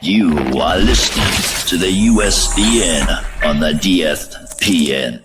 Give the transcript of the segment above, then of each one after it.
You are listening to the USDN on the DSPN.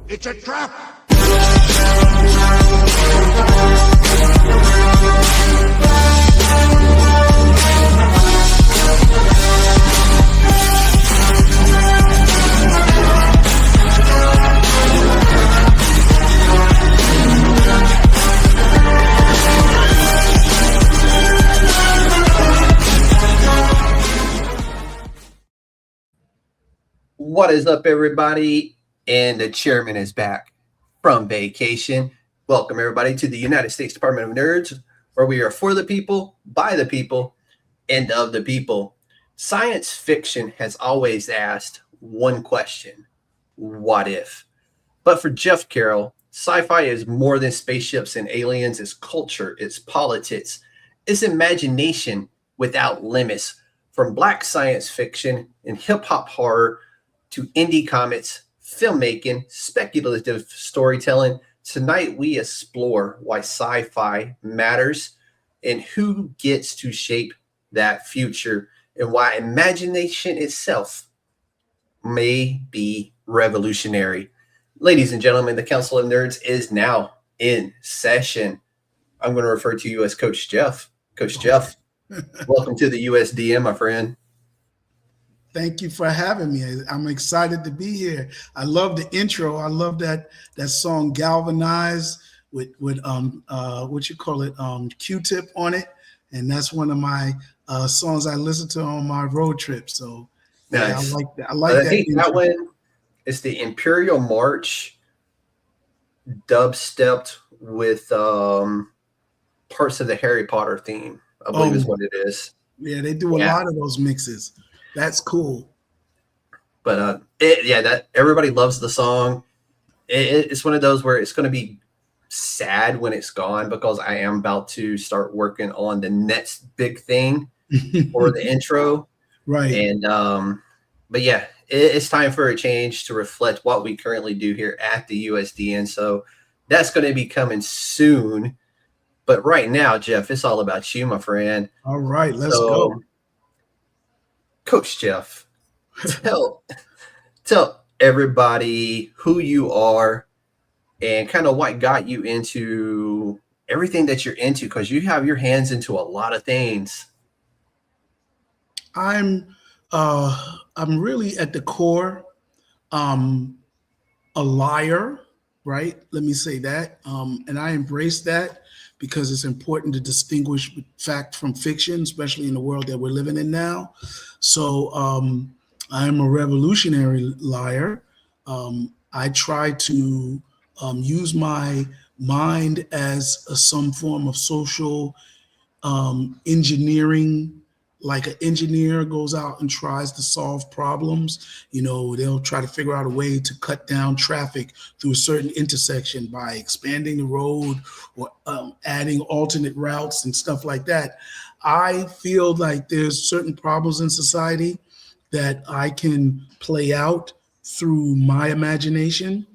It's a trap! What is up, everybody? And the chairman is back from vacation. Welcome, everybody, to the United States Department of Nerds, where we are for the people, by the people, and of the people. Science fiction has always asked one question: what if? But for Jeff Carroll, sci-fi is more than spaceships and aliens. It's culture, it's politics, it's imagination without limits. From black science fiction and hip-hop horror to indie comics, filmmaking, speculative storytelling, tonight we explore why sci-fi matters and who gets to shape that future, and why imagination itself may be revolutionary. Ladies and gentlemen, the Council of Nerds is now in session. I'm going to refer to you as Coach Jeff. Coach Jeff, welcome to the USDN, my friend. Thank you for having me. I'm excited to be here. I love the intro. I love that song "Galvanize" with what you call it, Q-Tip on it, and that's one of my songs I listen to on my road trip. So yeah, nice. I like that. I think that one is the Imperial March dubstepped with parts of the Harry Potter theme, I believe is what it is. Yeah, they do a lot of those mixes. That's cool. But that everybody loves the song. It's one of those where it's going to be sad when it's gone, because I am about to start working on the next big thing for the intro. Right. And but yeah, it's time for a change to reflect what we currently do here at the USDN. So that's going to be coming soon. But right now, Jeff, it's all about you, my friend. All right, let's go. Coach Jeff, tell everybody who you are and kind of what got you into everything that you're into, because you have your hands into a lot of things. I'm really at the core a liar, right? Let me say that. And I embrace that because it's important to distinguish fact from fiction, especially in the world that we're living in now. So I am a revolutionary liar. I try to use my mind as some form of social engineering. Like an engineer goes out and tries to solve problems, they'll try to figure out a way to cut down traffic through a certain intersection by expanding the road or adding alternate routes and stuff like that. I feel like there's certain problems in society that I can play out through my imagination,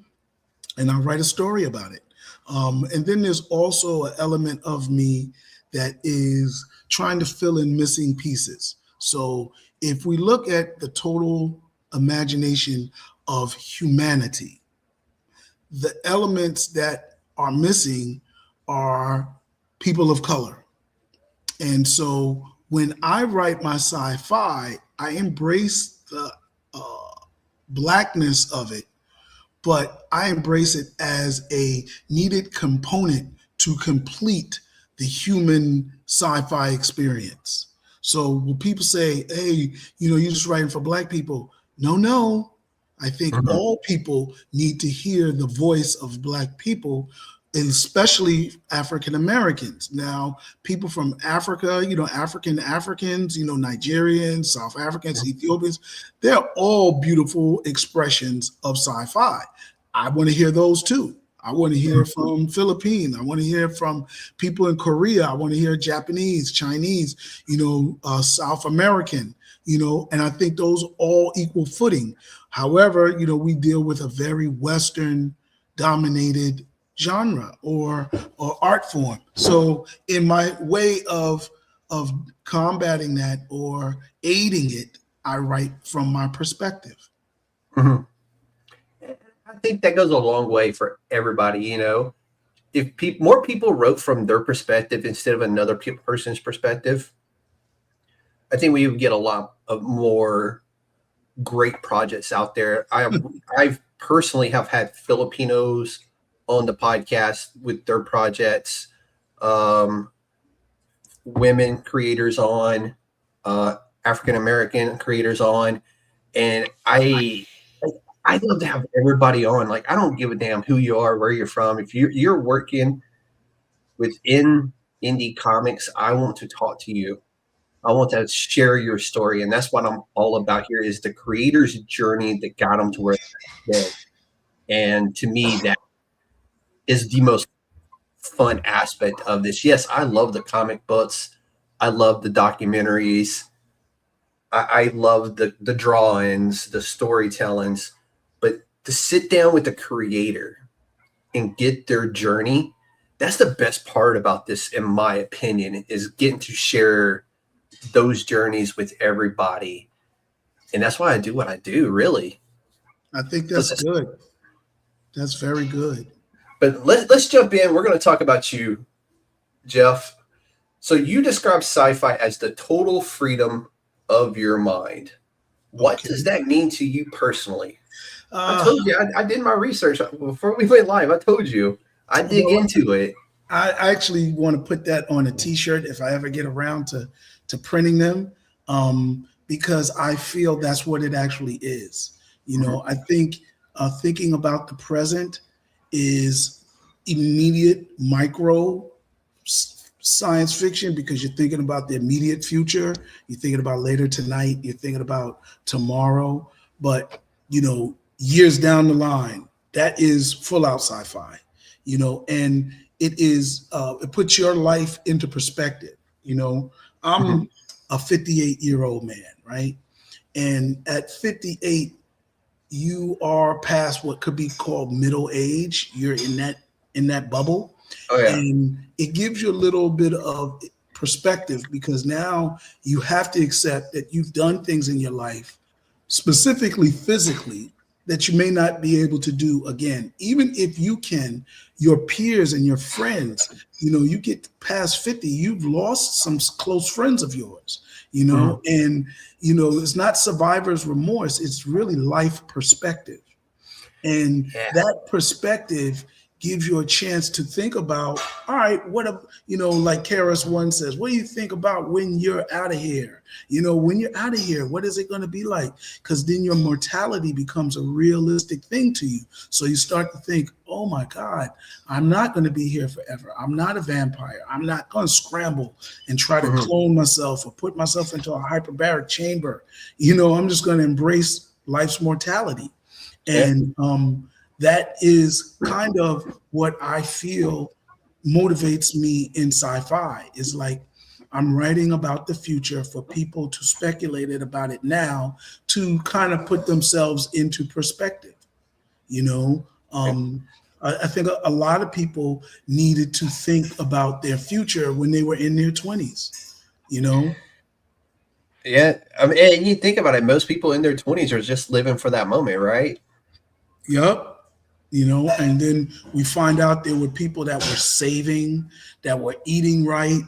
and I'll write a story about it. And then there's also an element of me that is trying to fill in missing pieces. So if we look at the total imagination of humanity, the elements that are missing are people of color. And so when I write my sci-fi, I embrace the blackness of it, but I embrace it as a needed component to complete the human sci-fi experience. So when people say, hey, you're just writing for Black people. No. I think all people need to hear the voice of Black people and especially African Americans. Now, people from Africa, Africans, Nigerians, South Africans, Ethiopians, they're all beautiful expressions of sci-fi. I want to hear those too. I want to hear from Philippines. I want to hear from people in Korea. I want to hear Japanese, Chinese, South American, and I think those all equal footing. However, we deal with a very Western dominated genre or art form. So in my way of combating that or aiding it, I write from my perspective. Mm-hmm. I think that goes a long way for everybody. If more people wrote from their perspective instead of another person's perspective, I think we would get a lot of more great projects out there. I've personally have had Filipinos on the podcast with their projects, women creators on, African American creators on, and I love to have everybody on. Like, I don't give a damn who you are, where you're from. If you're working within indie comics, I want to talk to you. I want to share your story, and that's what I'm all about here, is the creator's journey that got them to where they're today. And to me, that is the most fun aspect of this. Yes, I love the comic books. I love the documentaries. I love the drawings, the storytellings. But to sit down with the creator and get their journey, that's the best part about this, in my opinion, is getting to share those journeys with everybody. And that's why I do what I do, really. I think that's good. That's very good. But let's jump in. We're going to talk about you, Jeff. So you describe sci-fi as the total freedom of your mind. What does that mean to you personally? I told you, I did my research before we went live. I told you, I dig into it. I actually want to put that on a t-shirt if I ever get around to printing them, because I feel that's what it actually is. I think thinking about the present is immediate micro science fiction, because you're thinking about the immediate future. You're thinking about later tonight. You're thinking about tomorrow. But, years down the line, that is full out sci-fi, and it is, it puts your life into perspective. I'm a 58-year-old man, right? And at 58, you are past what could be called middle age. You're in that bubble. Oh, yeah. And it gives you a little bit of perspective, because now you have to accept that you've done things in your life, specifically physically, that you may not be able to do again. Even if you can, your peers and your friends, you get past 50, you've lost some close friends of yours, and, it's not survivor's remorse. It's really life perspective. And that perspective gives you a chance to think about, all right, like Karis One says, what do you think about when you're out of here? When you're out of here, what is it going to be like? Because then your mortality becomes a realistic thing to you. So you start to think, oh my God, I'm not going to be here forever. I'm not a vampire. I'm not going to scramble and try to clone myself or put myself into a hyperbaric chamber. I'm just going to embrace life's mortality. And, that is kind of what I feel motivates me in sci-fi. Is like, I'm writing about the future for people to speculate about it now, to kind of put themselves into perspective. I think a lot of people needed to think about their future when they were in their 20s, Yeah. And you think about it, most people in their 20s are just living for that moment, right? Yep. And then we find out there were people that were saving, that were eating right,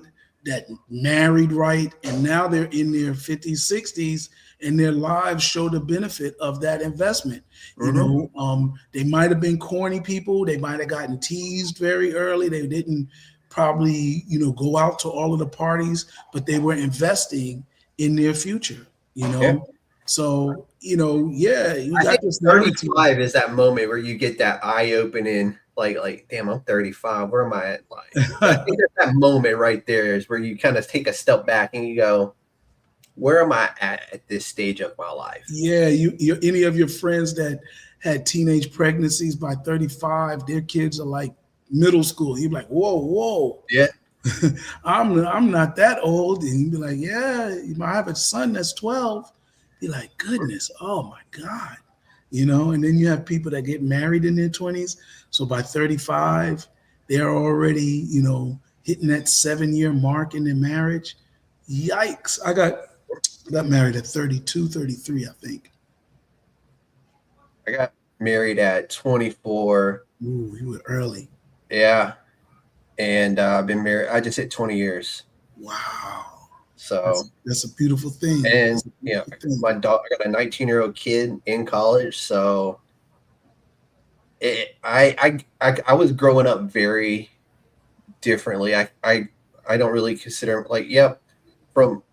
that married right, and now they're in their 50s, 60s, and their lives show the benefit of that investment. They might have been corny people. They might have gotten teased very early. They didn't probably, go out to all of the parties, but they were investing in their future, So, you I got think this 35 is that moment where you get that eye-opening like, damn, I'm 35. Where am I at? Like, I think that moment right there is where you kind of take a step back and you go, where am I at this stage of my life? Yeah, you any of your friends that had teenage pregnancies by 35, their kids are like middle school. You're like, whoa. Yeah. I'm not that old. And you'd be like, yeah, I have a son that's 12. Be like, goodness, oh my God. And then you have people that get married in their 20s. So by 35, they're already, hitting that 7-year mark in their marriage. Yikes. I got married at 32, 33, I think. I got married at 24. Ooh, you were early. Yeah. And I've been married. I just hit 20 years. Wow. So that's a beautiful thing. And my dog, I got a 19-year-old kid in college. So I was growing up very differently. I don't really consider from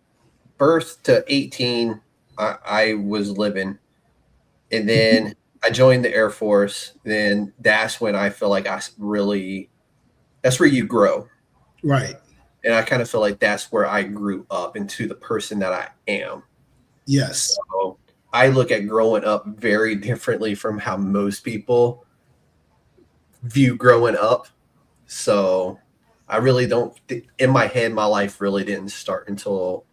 birth to 18, I was living. And then I joined the Air Force. Then that's when I feel like that's where you grow. Right. And I kind of feel like that's where I grew up into the person that I am. Yes. So I look at growing up very differently from how most people view growing up. So I really don't, in my head, my life really didn't start until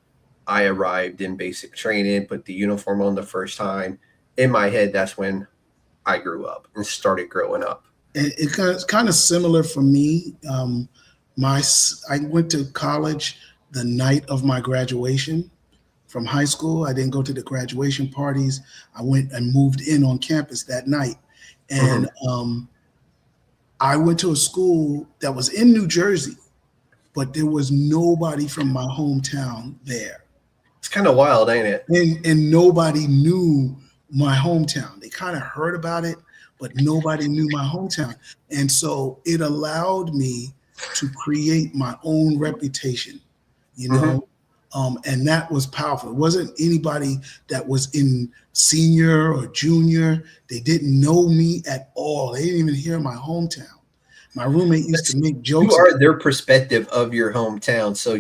I arrived in basic training, put the uniform on the first time. In my head, that's when I grew up and started growing up. It's kind of similar for me. I went to college the night of my graduation from high school. I didn't go to the graduation parties. I went and moved in on campus that night. And I went to a school that was in New Jersey, but there was nobody from my hometown there. It's kind of wild, ain't it? And nobody knew my hometown. They kind of heard about it, but nobody knew my hometown. And so it allowed me to create my own reputation, and that was powerful. It wasn't anybody that was in senior or junior. They didn't know me at all. They didn't even hear my hometown. My roommate used to make jokes. You are their perspective of your hometown. So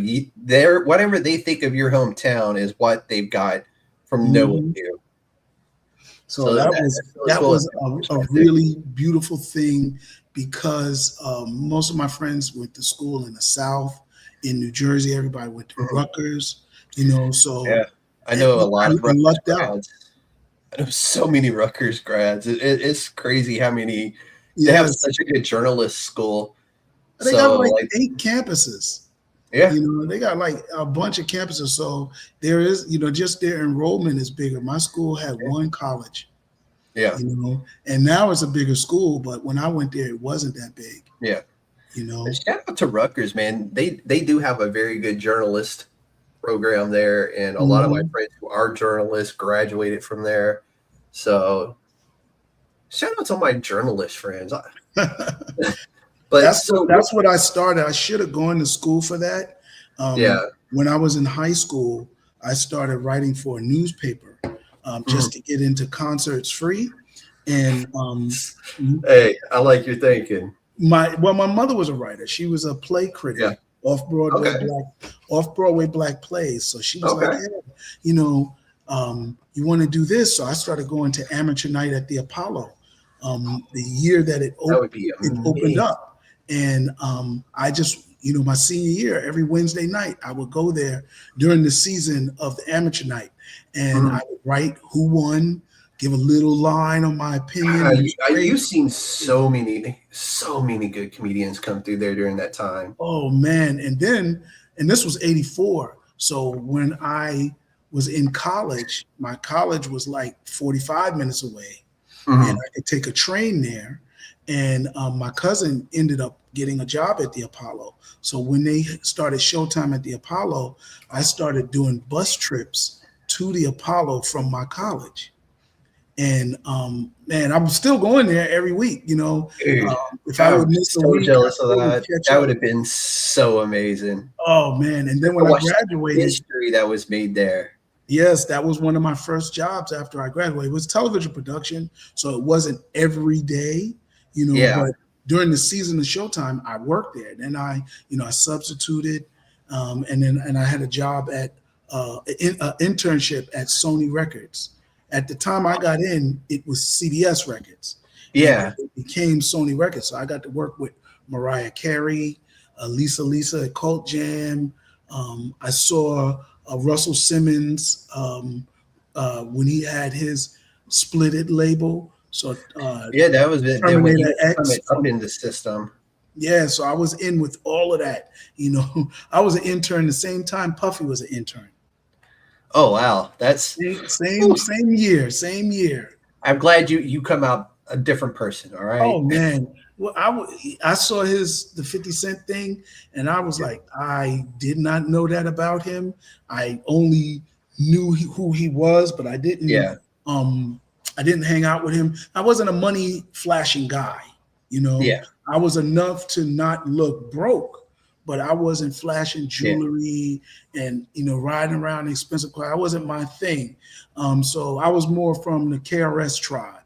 whatever they think of your hometown is what they've got from knowing you. So that was a really beautiful thing, because most of my friends went to school in the South, in New Jersey. Everybody went to Rutgers, so yeah, I know a lot of Rutgers grads. I know so many Rutgers grads. It's crazy how many. They have such a good journalist school. They got like 8 campuses. Yeah. They got like a bunch of campuses. So there is, just their enrollment is bigger. My school had one college. Yeah. And now it's a bigger school, but when I went there, it wasn't that big. Yeah. Shout out to Rutgers, man. They do have a very good journalist program there. And a lot of my friends who are journalists graduated from there. So shout out to my journalist friends. But that's what I started. I should have gone to school for that. When I was in high school, I started writing for a newspaper just to get into concerts free. And hey, I like your thinking. My mother was a writer. She was a play critic, off-Broadway black plays. So she was like, hey, you want to do this? So I started going to amateur night at the Apollo. The year that it opened up, and I just, my senior year, every Wednesday night, I would go there during the season of the amateur night, and I would write who won, give a little line on my opinion. You've seen so many good comedians come through there during that time. Oh man, and this was '84, so when I was in college, my college was like 45 minutes away. And I could take a train there. And my cousin ended up getting a job at the Apollo. So when they started Showtime at the Apollo, I started doing bus trips to the Apollo from my college. And man, I'm still going there every week. Dude, if I would miss a week, jealous of that. That would have been so amazing. Oh man! And then when I graduated, history that was made there. Yes, that was one of my first jobs after I graduated. It was television production, so it wasn't every day, but during the season of Showtime, I worked there. Then I substituted, and I had a job at internship at Sony Records. At the time I got in, it was CBS Records. Yeah. And it became Sony Records. So I got to work with Mariah Carey, Lisa at Cult Jam. I saw Russell Simmons when he had his Split It label. So that was it. Then when he was up in the system. Yeah, so I was in with all of that. I was an intern the same time Puffy was an intern. Oh wow, that's same year. I'm glad you come out a different person. All right. Oh man, well I saw the 50 Cent thing, and I was like, I did not know that about him. I only knew who he was, but I didn't. Yeah. I didn't hang out with him. I wasn't a money flashing guy. Yeah. I was enough to not look broke, but I wasn't flashing jewelry and riding around in expensive cars. That wasn't my thing. So I was more from the KRS tribe,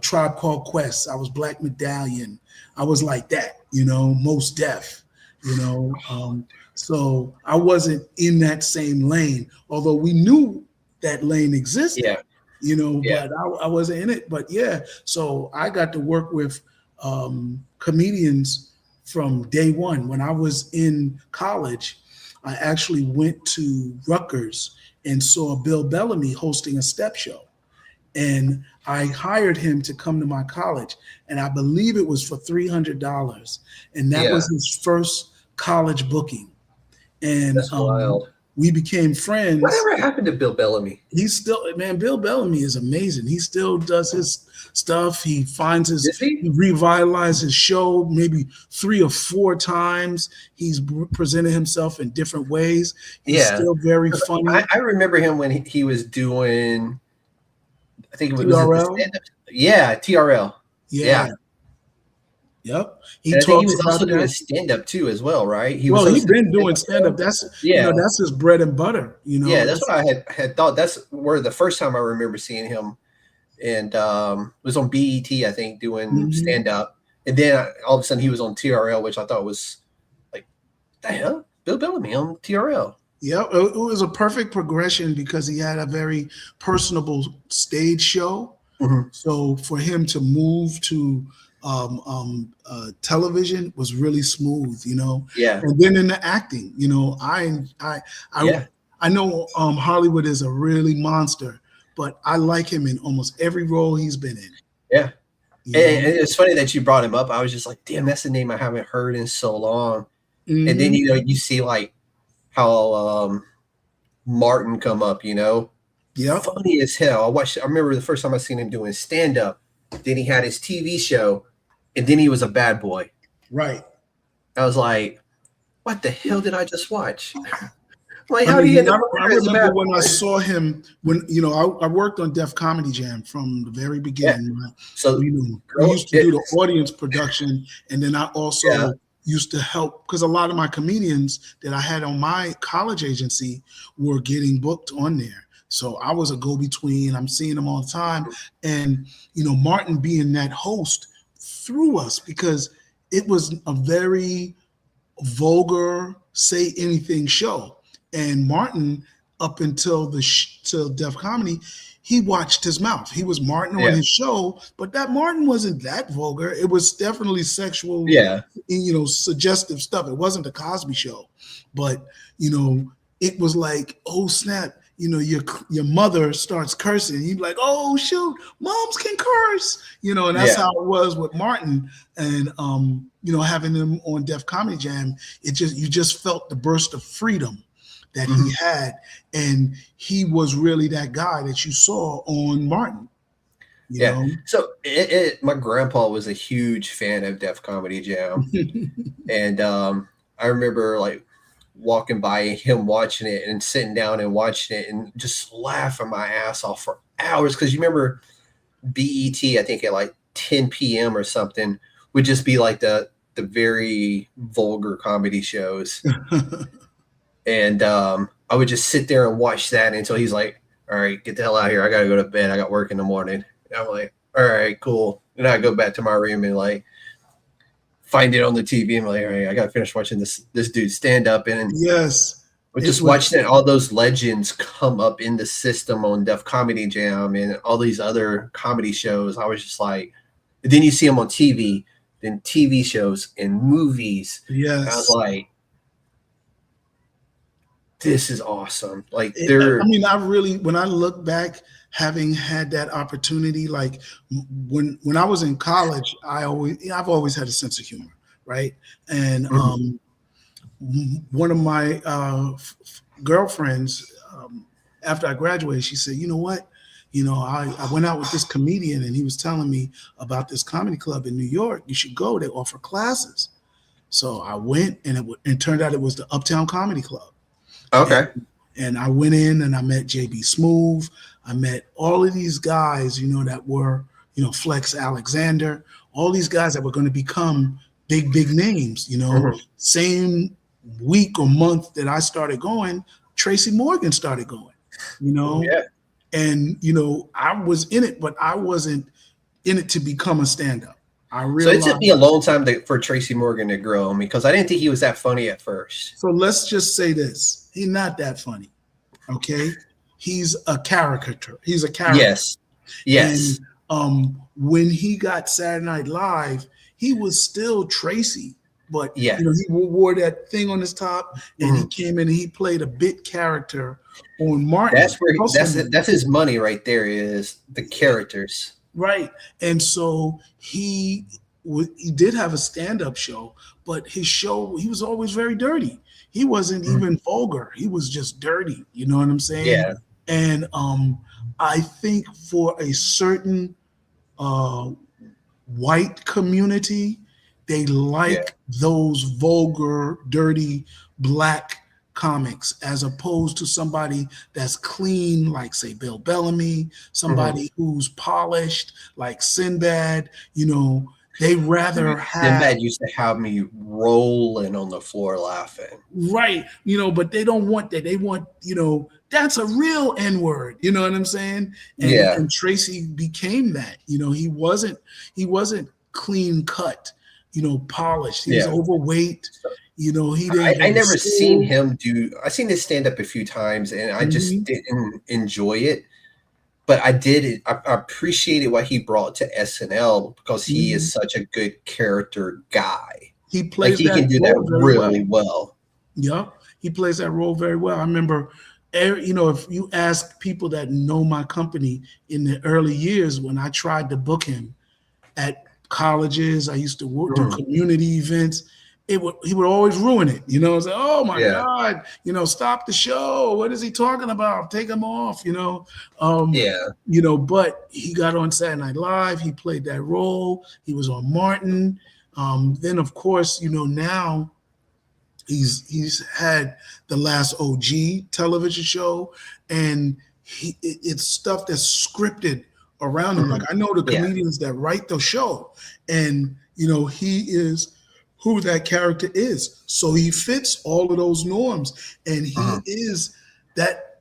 Tribe Called Quest. I was Black Medallion. I was like that, Mos Def, so I wasn't in that same lane, although we knew that lane existed. But I wasn't in it. But so I got to work with comedians from day one. When I was in college, I actually went to Rutgers and saw Bill Bellamy hosting a step show. And I hired him to come to my college. And I believe it was for $300. And that was his first college booking. And that's wild. We became friends. Whatever happened to Bill Bellamy? He's still, Bill Bellamy is amazing. He still does his stuff. He finds he revitalized his show maybe 3 or 4 times. He's presented himself in different ways. He's still very funny. I remember him when he was doing, I think it was TRL. TRL. Yeah. Yep. He was also doing stand-up too, as well, right? He's been doing stand-up. That's that's his bread and butter. That's what I had thought. That's where the first time I remember seeing him, and it was on BET, I think, doing stand-up. And then all of a sudden he was on TRL, which I thought was like, the hell, Bill Bellamy on TRL. Yeah, it was a perfect progression because he had a very personable stage show. So for him to move to television was really smooth, and then in the acting, I know Hollywood is a really monster, but I like him in almost every role he's been in. And it's funny that you brought him up. I was just like, damn, that's a name I haven't heard in so long. And then you see like how Martin come up, funny as hell. I remember the first time I seen him doing stand-up. Then he had his TV show, and then he was a bad boy. Right. I was like, what the hell did I just watch? Like, how do you end up? I remember when I saw him, when I worked on Def Comedy Jam from the very beginning. Right? So we used to do the audience production, and then I also used to help because a lot of my comedians that I had on my college agency were getting booked on there. So I was a go-between. I'm seeing them all the time. And, Martin being that host threw us because it was a very vulgar, say anything show. And Martin, up until till Def Comedy, he watched his mouth. He was Martin on his show, but that Martin wasn't that vulgar. It was definitely sexual, suggestive stuff. It wasn't the Cosby Show, but, it was like, oh, snap. Your mother starts cursing. You'd be like, oh shoot, moms can curse, and that's how it was with Martin. And having him on Def Comedy Jam, you just felt the burst of freedom that he had, and he was really that guy that you saw on Martin. You know? So my grandpa was a huge fan of Def Comedy Jam, and I remember like walking by him watching it and sitting down and watching it and just laughing my ass off for hours. Because you remember BET, I think at like 10 p.m. or something, would just be like the very vulgar comedy shows. And I would just sit there and watch that until he's like, all right, get the hell out of here. I got to go to bed. I got work in the morning. And I'm like, all right, cool. And I go back to my room and like find it on the TV. And I'm like, all right, I got to finish watching this dude stand up. And Yes. just watching all those legends come up in the system on Def Comedy Jam and all these other comedy shows. I was just like, and then you see them on TV, then TV shows and movies. Yes. And I was like, this is awesome. Like I really, when I look back, having had that opportunity, like when I was in college, I've always had a sense of humor, right? And one of my girlfriends, after I graduated, she said, you know what? I went out with this comedian and he was telling me about this comedy club in New York. You should go. They offer classes. So I went, and it turned out it was the Uptown Comedy Club. Okay. And I went in and I met JB Smoove. I met all of these guys, that were, Flex Alexander, all these guys that were going to become big names, Same week or month that I started going, Tracy Morgan started going, Yeah. And, I was in it, but I wasn't in it to become a stand-up. I So realized, it took me a long time for Tracy Morgan to grow on me because I didn't think he was that funny at first. so let's just say this. He's not that funny. Okay. He's a caricature. He's a character. Yes. And when he got Saturday Night Live, he was still Tracy, but he wore that thing on his top, and he came in and he played a bit character on Martin. That's his money right there, is the characters. Right. And so he did have a stand-up show, but his show, he was always very dirty. He wasn't even vulgar. He was just dirty. You know what I'm saying? Yeah. And I think for a certain white community, they like those vulgar, dirty black comics, as opposed to somebody that's clean, like say Bill Bellamy, somebody who's polished, like Sinbad. They rather have. Sinbad used to have me rolling on the floor laughing. Right. But they don't want that. They want, that's a real N-word. You know what I'm saying? And Tracy became that. He wasn't clean cut, polished. He was overweight. He didn't. I never seen him do. I seen his stand up a few times, and I just didn't enjoy it. But I did. I appreciated what he brought to SNL because he is such a good character guy. He plays. He can do that really well. Yeah, he plays that role very well. I remember, if you ask people that know my company in the early years when I tried to book him at colleges, I used to do community events. He would always ruin it. Say, oh my God, stop the show. What is he talking about? Take him off, but he got on Saturday Night Live. He played that role. He was on Martin. Then of course, now he's had The Last OG television show, and it's stuff that's scripted around him. Like I know the comedians that write the show, and he is who that character is. So he fits all of those norms. And he is that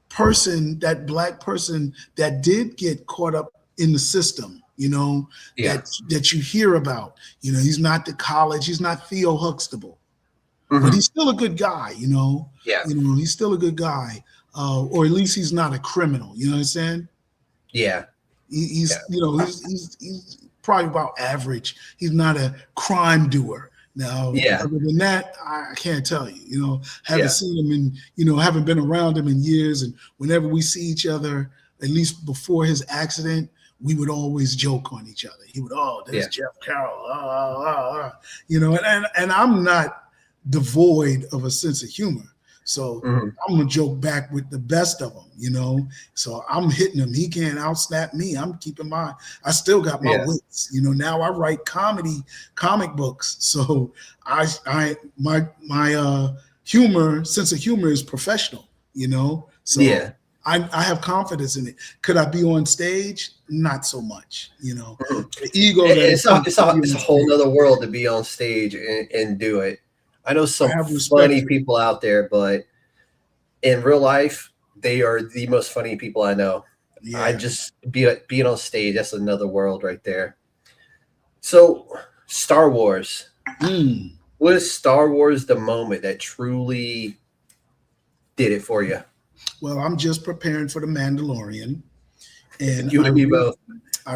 person, that black person that did get caught up in the system, that you hear about. He's not the college, he's not Theo Huxtable. But he's still a good guy, he's still a good guy. Or at least he's not a criminal, you know what I'm saying? Yeah. He's probably about average. He's not a crime doer. Now, other than that, I can't tell you. Haven't seen him in, haven't been around him in years. And whenever we see each other, at least before his accident, we would always joke on each other. He would, there's Jeff Carroll, and I'm not devoid of a sense of humor. So I'm gonna joke back with the best of them, So I'm hitting him. He can't outsnap me. I'm keeping I still got my wits. Now I write comic books. So my sense of humor is professional, So I have confidence in it. Could I be on stage? Not so much, The ego. It's a whole other world to be on stage and do it. I know some funny people out there, but in real life, they are the most funny people I know. I just being on stage, that's another world right there. So Star Wars. Was Star Wars the moment that truly did it for you? Well, I'm just preparing for the Mandalorian, and You and me both.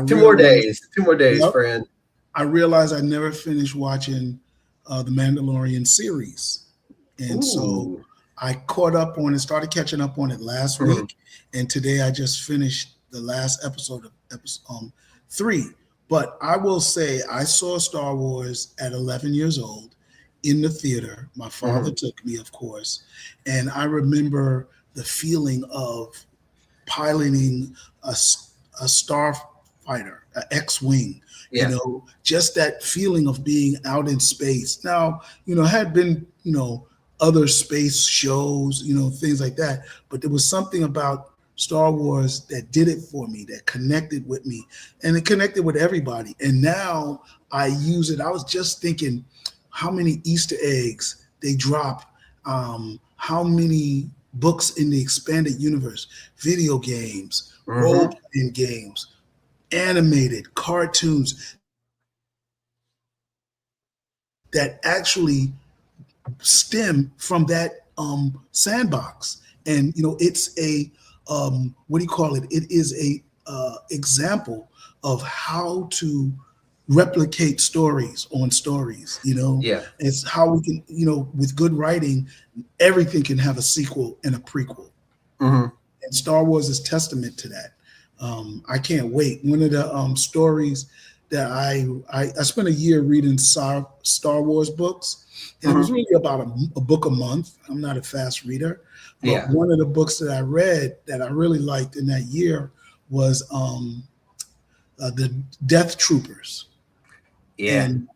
Two more days, yep, friend. I realized I never finished watching the Mandalorian series, and so I caught up on it, started catching up on it last week, and today I just finished the last episode of episode 3. But I will say I saw Star Wars at 11 years old in the theater. My father took me, of course, and I remember the feeling of piloting a starfighter, an X-wing. Yeah. You know, just that feeling of being out in space. Now, had been, other space shows, things like that, but there was something about Star Wars that did it for me, that connected with me, and it connected with everybody. And now I use it. I was just thinking how many Easter eggs they drop, how many books in the expanded universe, video games, role-playing games, animated cartoons that actually stem from that sandbox. And it's a what do you call it? It is a example of how to replicate stories on stories. It's how we can, with good writing, everything can have a sequel and a prequel. And Star Wars is testament to that. I can't wait. One of the stories that I spent a year reading Star Wars books, and it was really about a book a month. I'm not a fast reader, but one of the books that I read that I really liked in that year was the Death Troopers. And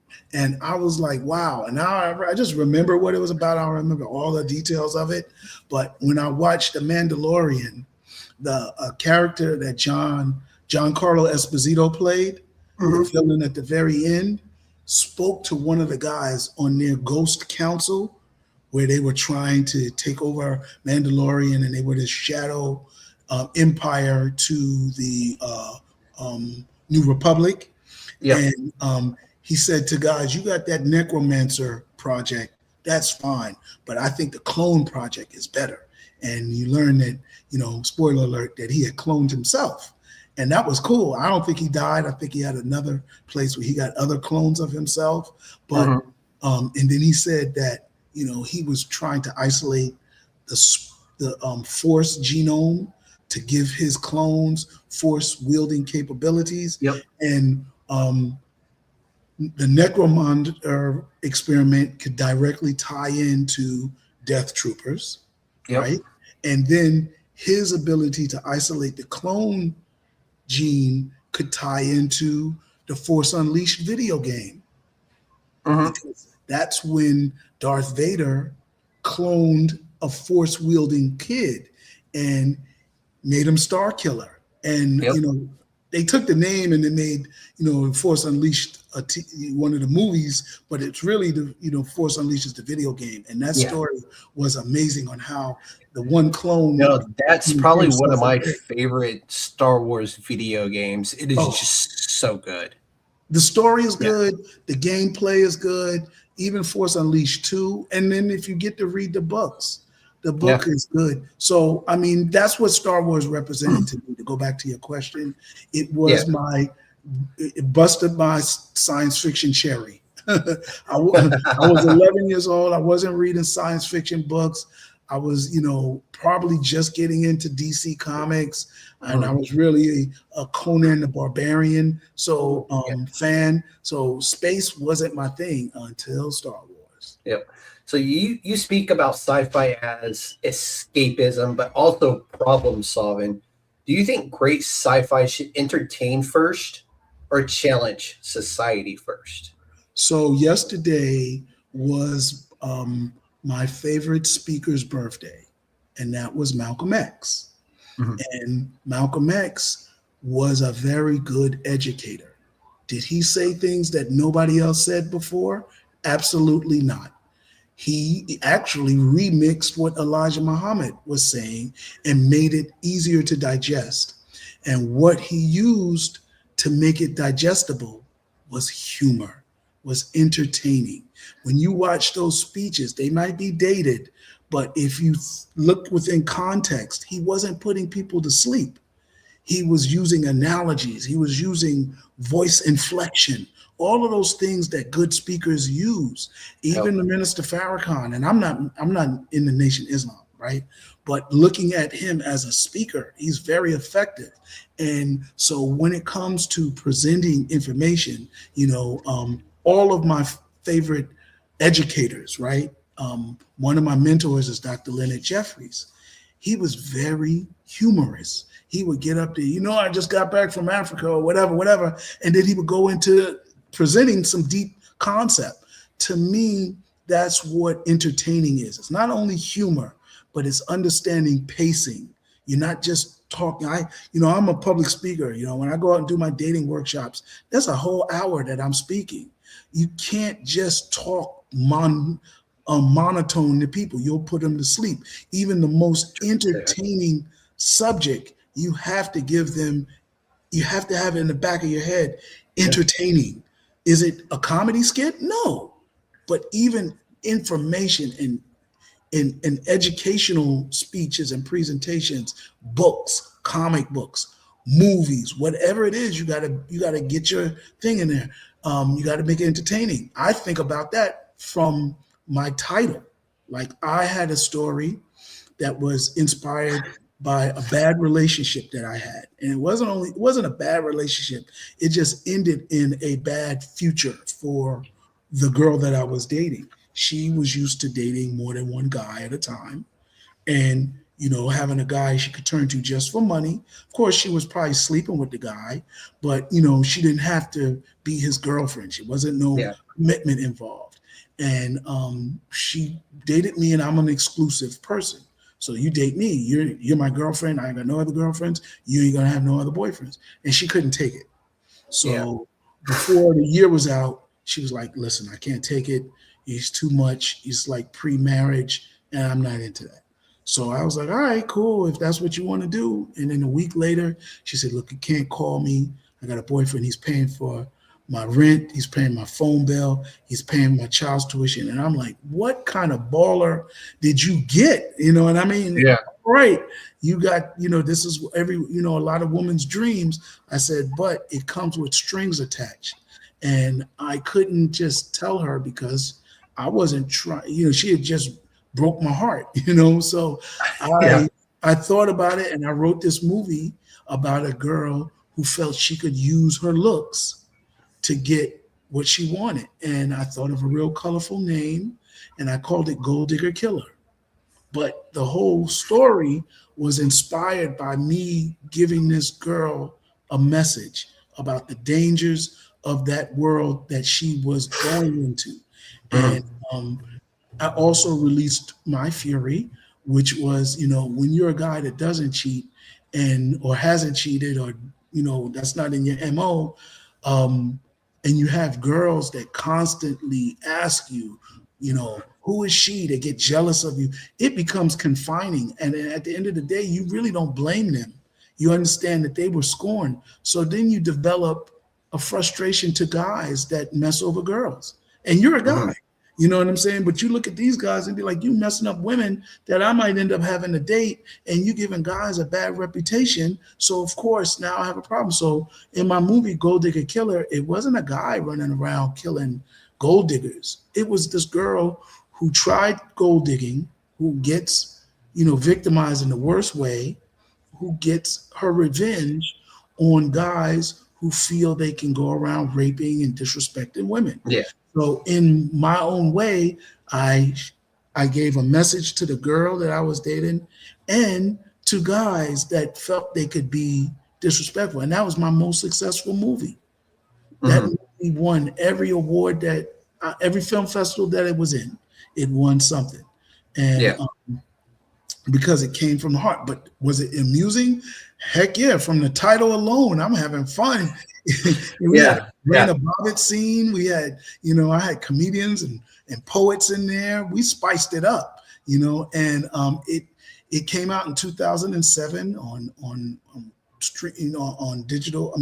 I was like, wow. And now I just remember what it was about. I don't remember all the details of it. But when I watched The Mandalorian, the character that Giancarlo Esposito played, the villain at the very end, spoke to one of the guys on their Ghost Council, where they were trying to take over Mandalorian, and they were this shadow empire to the New Republic. And he said to guys, you got that Necromancer project, that's fine, but I think the clone project is better. And you learn that, spoiler alert, that he had cloned himself. And that was cool. I don't think he died. I think he had another place where he got other clones of himself. But and then he said that, he was trying to isolate the Force genome to give his clones Force wielding capabilities. And the Necromancer experiment could directly tie into Death Troopers, right? And then his ability to isolate the clone gene could tie into the Force Unleashed video game. Because that's when Darth Vader cloned a Force wielding kid and made him Star Killer. And they took the name and they made Force Unleashed one of the movies, but it's really the Force Unleashed is the video game. And that story was amazing on how the one clone. That's probably one of my favorite Star Wars video games. It is just so good. The story is good. The gameplay is good. Even Force Unleashed 2. And then if you get to read the books, the book is good. So, I mean, that's what Star Wars represented to me, to go back to your question. It was it busted my science fiction cherry. I was 11 years old. I wasn't reading science fiction books. I was, probably just getting into DC Comics, and I was really a Conan the Barbarian fan. So space wasn't my thing until Star Wars. So you speak about sci-fi as escapism, but also problem solving. Do you think great sci-fi should entertain first or challenge society first? So yesterday was my favorite speaker's birthday, and that was Malcolm X. And Malcolm X was a very good educator. Did he say things that nobody else said before? Absolutely not. He actually remixed what Elijah Muhammad was saying and made it easier to digest. And what he used to make it digestible was humor, was entertaining. When you watch those speeches, they might be dated, but if you look within context, he wasn't putting people to sleep. He was using analogies. He was using voice inflection, all of those things that good speakers use. Even the Minister Farrakhan, and I'm not in the Nation Islam, right? But looking at him as a speaker, he's very effective. And so when it comes to presenting information, all of my favorite educators, right? One of my mentors is Dr. Leonard Jeffries. He was very humorous. He would get up there, I just got back from Africa or whatever. And then he would go into presenting some deep concept. To me, that's what entertaining is. It's not only humor, but it's understanding pacing. You're not just talking. I'm a public speaker. When I go out and do my dating workshops, that's a whole hour that I'm speaking. You can't just talk monotone to people. You'll put them to sleep. Even the most entertaining subject, you have to have it in the back of your head, entertaining. Is it a comedy skit? No. But even information in educational speeches and presentations, books, comic books, movies, whatever it is, you gotta get your thing in there. You gotta make it entertaining. I think about that from my title. Like, I had a story that was inspired by a bad relationship that I had. And it wasn't a bad relationship. It just ended in a bad future for the girl that I was dating. She was used to dating more than one guy at a time. And, having a guy she could turn to just for money. Of course, she was probably sleeping with the guy, but, she didn't have to be his girlfriend. She wasn't commitment involved. And she dated me, and I'm an exclusive person. So you date me, you're my girlfriend. I ain't got no other girlfriends. You ain't gonna have no other boyfriends. And she couldn't take it. So before the year was out, she was like, listen, I can't take it. He's too much. He's like pre-marriage, and I'm not into that. So I was like, all right, cool, if that's what you want to do. And then a week later, she said, look, you can't call me. I got a boyfriend. He's paying for my rent. He's paying my phone bill. He's paying my child's tuition. And I'm like, what kind of baller did you get? You know what I mean? Yeah. Right. You got, this is a lot of women's dreams. I said, but it comes with strings attached. And I couldn't just tell her because I wasn't trying, she had just broke my heart, So I thought about it, and I wrote this movie about a girl who felt she could use her looks to get what she wanted. And I thought of a real colorful name, and I called it Gold Digger Killer. But the whole story was inspired by me giving this girl a message about the dangers of that world that she was going into. And I also released My Fury, which was, when you're a guy that doesn't cheat or hasn't cheated, or, that's not in your MO, and you have girls that constantly ask you, who is she? They get jealous of you. It becomes confining. And at the end of the day, you really don't blame them. You understand that they were scorned. So then you develop a frustration to guys that mess over girls. And you're a guy. You know what I'm saying? But you look at these guys and be like, you messing up women that I might end up having a date, and you giving guys a bad reputation. So of course, now I have a problem. So in my movie, Gold Digger Killer, it wasn't a guy running around killing gold diggers. It was this girl who tried gold digging, who gets, victimized in the worst way, who gets her revenge on guys who feel they can go around raping and disrespecting women. Yeah. So in my own way, I gave a message to the girl that I was dating and to guys that felt they could be disrespectful. And that was my most successful movie. That movie won every award every film festival that it was in, it won something. And because it came from the heart. But was it amusing? Heck yeah. From the title alone, I'm having fun. We had Raina Bobbitt scene. We had, I had comedians and poets in there. We spiced it up, and it came out in 2007 on street, on digital.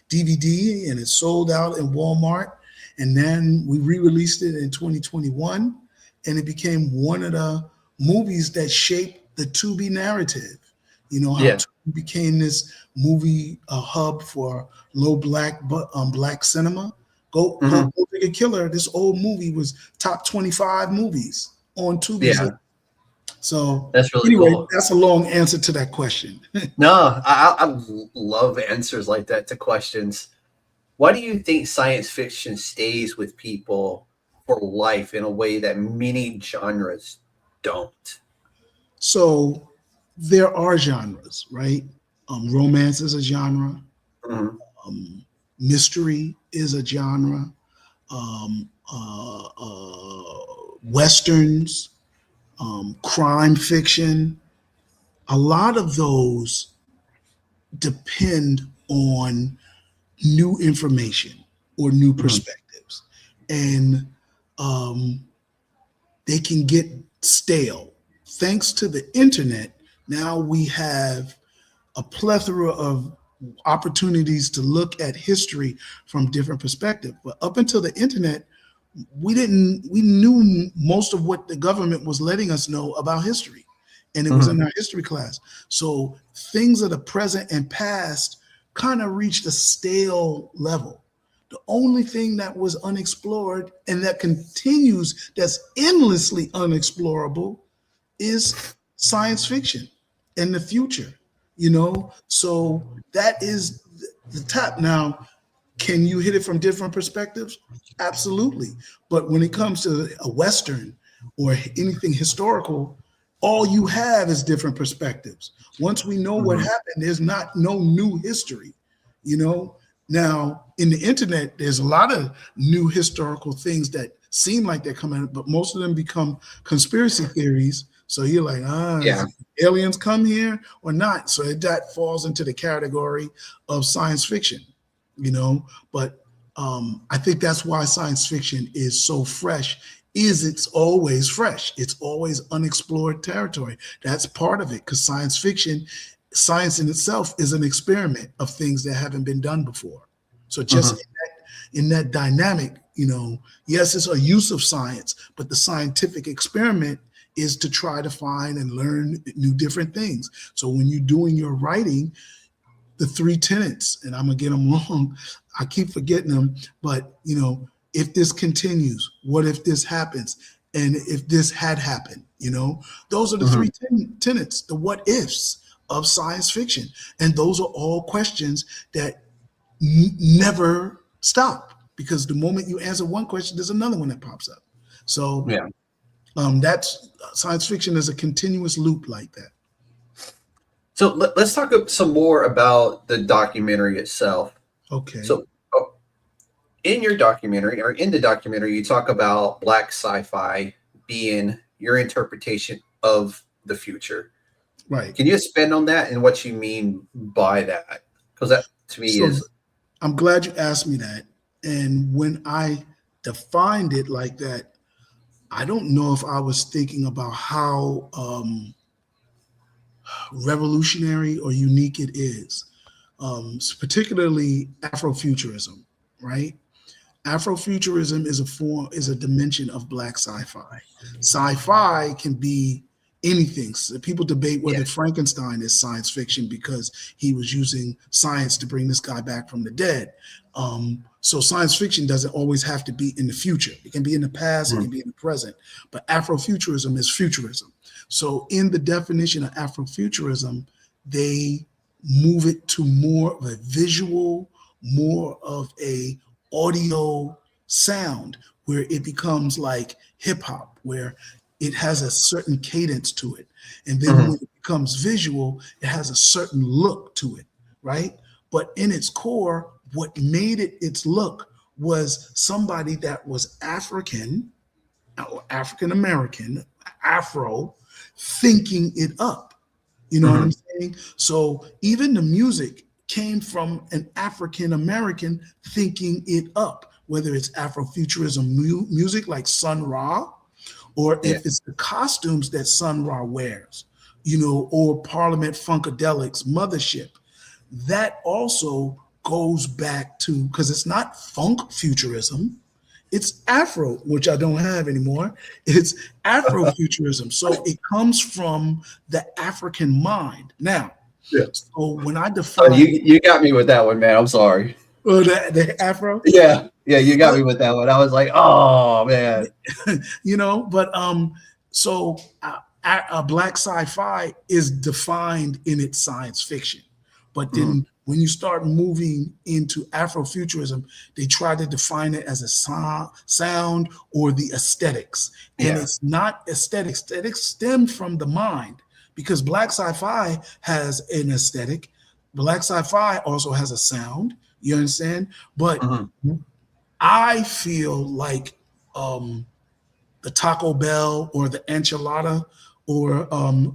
DVD, and it sold out in Walmart. And then we re-released it in 2021, and it became one of the movies that shaped the Tubi narrative. How Tubi became this movie hub for low black cinema. Go Pick a Killer. This old movie was top 25 movies on Tubi. Yeah. So that's really cool. That's a long answer to that question. No, I love answers like that to questions. Why do you think science fiction stays with people for life in a way that many genres don't? So there are genres, right? Romance is a genre. Mystery is a genre. Westerns, crime fiction. A lot of those depend on new information or new perspectives, and they can get stale. Thanks to the internet, now we have a plethora of opportunities to look at history from different perspectives. But up until the internet, we knew most of what the government was letting us know about history, and it was in our history class. So things of the present and past kind of reached a stale level. The only thing that was unexplored and that continues, that's endlessly unexplorable, is science fiction and the future, So that is the top. Now, can you hit it from different perspectives? Absolutely. But when it comes to a Western or anything historical, all you have is different perspectives. Once we know what happened, there's no new history, Now, in the internet, there's a lot of new historical things that seem like they're coming, but most of them become conspiracy theories. So you're like, aliens come here or not? So that falls into the category of science fiction, But I think that's why science fiction is so fresh. It's always fresh. It's always unexplored territory. That's part of it, because science in itself is an experiment of things that haven't been done before. So just in that dynamic, yes, it's a use of science, but the scientific experiment is to try to find and learn new different things. So when you're doing your writing, the 3 tenets, and I'm gonna get them wrong, I keep forgetting them, but if this continues, what if this happens? And if this had happened, those are the 3 tenets, the what ifs of science fiction. And those are all questions that never stop, because the moment you answer one question, there's another one that pops up. So that's science fiction is a continuous loop like that. So let's talk some more about the documentary itself. Okay. So in the documentary, you talk about black sci-fi being your interpretation of the future. Right. Can you expand on that and what you mean by that? Because that to me is. I'm glad you asked me that. And when I defined it like that, I don't know if I was thinking about how revolutionary or unique it is, particularly Afrofuturism, right? Afrofuturism is a dimension of black sci-fi. Sci-fi can be anything. So people debate whether Frankenstein is science fiction because he was using science to bring this guy back from the dead. So science fiction doesn't always have to be in the future. It can be in the past, it can be in the present. But Afrofuturism is futurism. So in the definition of Afrofuturism, they move it to more of a visual, more of a audio sound, where it becomes like hip hop, where it has a certain cadence to it. And then when it becomes visual, it has a certain look to it, right? But in its core, what made it its look was somebody that was African or African-American, Afro, thinking it up. You know what I'm saying? So even the music came from an African-American thinking it up, whether it's Afrofuturism music like Sun Ra, or if it's the costumes that Sun Ra wears, or Parliament Funkadelic's Mothership. that also goes back to, because it's not funk futurism, it's Afro, which I don't have anymore. It's Afrofuturism. So it comes from the African mind. Now, Yeah. so when I Oh, define you got me with that one, man. I'm sorry. the Afro, Yeah, you got me with that one. I was like, oh man. but so black sci-fi is defined in its science fiction, but then when you start moving into Afrofuturism, they try to define it as a sound or the aesthetics, and it's not aesthetics. Aesthetics stem from the mind, because black sci-fi has an aesthetic. Black sci-fi also has a sound. You understand? But I feel like the Taco Bell or the enchilada or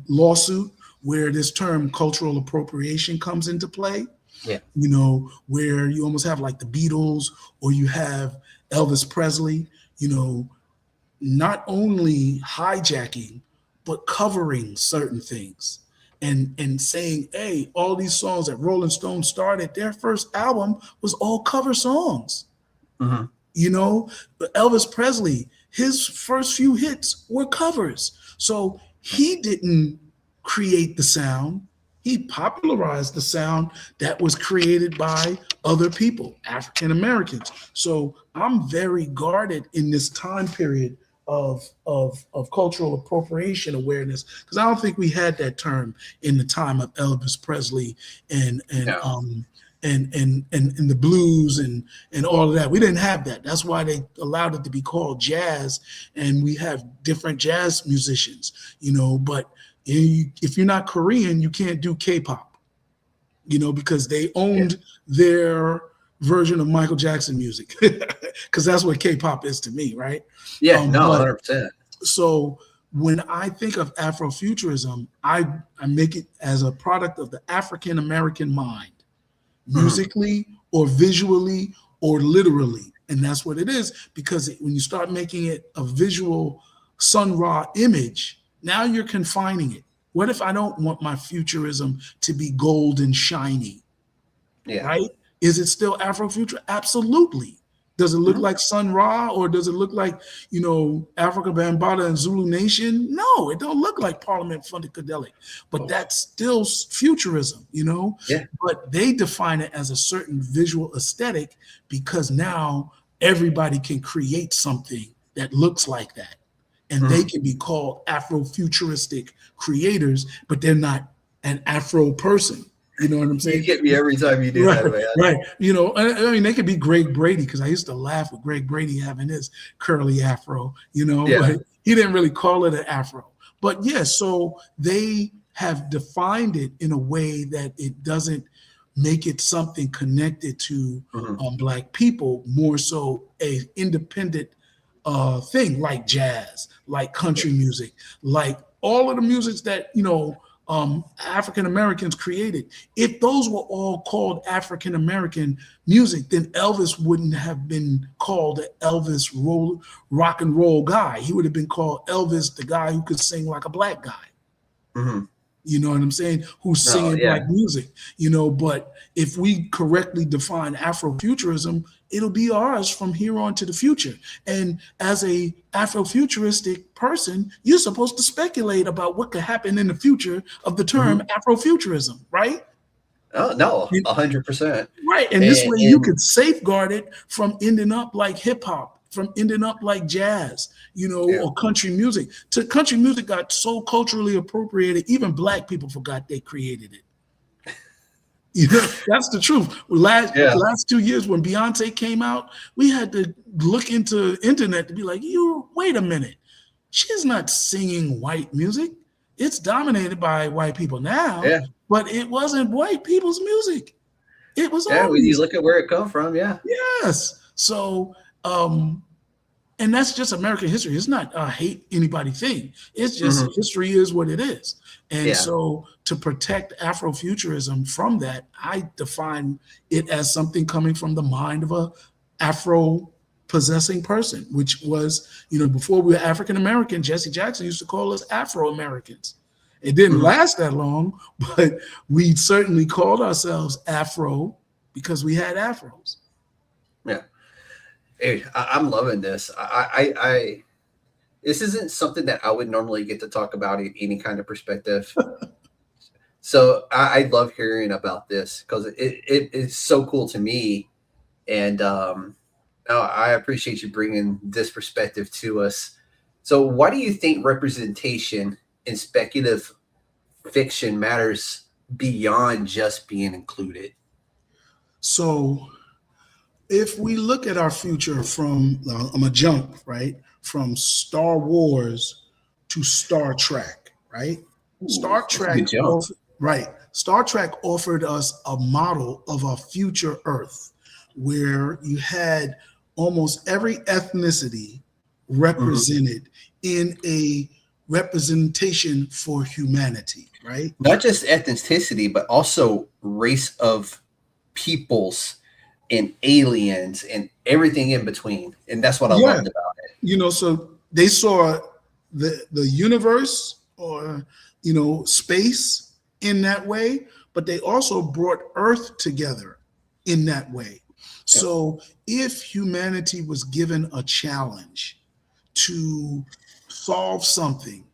lawsuit, where this term cultural appropriation comes into play. Yeah. Where you almost have like the Beatles, or you have Elvis Presley, not only hijacking, but covering certain things and saying, hey, all these songs that Rolling Stone started, their first album was all cover songs. But Elvis Presley, his first few hits were covers. So he didn't create the sound. He popularized the sound that was created by other people, African Americans. So I'm very guarded in this time period of cultural appropriation awareness, because I don't think we had that term in the time of Elvis Presley and the blues and all of that. We didn't have that. That's why they allowed it to be called jazz, and we have different jazz musicians, but if you're not Korean, you can't do K-pop, because they owned their version of Michael Jackson music, because that's what K-pop is to me, right? Yeah, 100%. So when I think of Afrofuturism, I make it as a product of the African American mind, musically or visually or literally. And that's what it is, because when you start making it a visual Sun Ra image, now you're confining it. What if I don't want my futurism to be gold and shiny? Yeah. Right? Is it still Afrofuture? Absolutely. Does it look like Sun Ra, or does it look like, Africa Bambaataa and Zulu Nation? No, it don't look like Parliament Funkadelic, but that's still futurism, Yeah. But they define it as a certain visual aesthetic, because now everybody can create something that looks like that. And they can be called Afrofuturistic creators, but they're not an Afro person. You know what I'm saying? You get me every time you do that, man. Right. I mean, they could be Greg Brady, because I used to laugh with Greg Brady having his curly afro, but he didn't really call it an afro. But so they have defined it in a way that it doesn't make it something connected to Black people, more so a independent thing, like jazz, like country music, like all of the music that, African Americans created. If those were all called African American music, then Elvis wouldn't have been called an Elvis rock and roll guy. He would have been called Elvis, the guy who could sing like a Black guy. You know what I'm saying? Who's singing Black music, but if we correctly define Afrofuturism, it'll be ours from here on to the future. And as a Afrofuturistic person, you're supposed to speculate about what could happen in the future of the term Afrofuturism, right? Oh, no, 100%. Right. And this way you could safeguard it from ending up like hip hop, from ending up like jazz, or country music. Country music got so culturally appropriated, even Black people forgot they created it. That's the truth. Last 2 years when Beyonce came out, we had to look into internet to be like, wait a minute. She's not singing white music. It's dominated by white people now, but it wasn't white people's music. It was when you look at where it come from, Yes. So, and that's just American history. It's not a hate anybody thing. It's just history is what it is. And so to protect Afrofuturism from that, I define it as something coming from the mind of a Afro possessing person, which was, before we were African American, Jesse Jackson used to call us Afro Americans. It didn't last that long, but we certainly called ourselves Afro because we had afros. Yeah. Hey, I'm loving this. I this isn't something that I would normally get to talk about in any kind of perspective. So I love hearing about this because it is so cool to me. And I appreciate you bringing this perspective to us. So why do you think representation in speculative fiction matters beyond just being included? So if we look at our future from, I'm going to jump, right? From Star Wars to Star Trek, right? Star Trek, right? Star Trek offered us a model of a future Earth where you had almost every ethnicity represented in a representation for humanity, right? Not just ethnicity, but also race of peoples and aliens and everything in between. And that's what I loved about it. You know, so they saw the universe or, you know, space in that way, but they also brought Earth together in that way. So if humanity was given a challenge to solve something,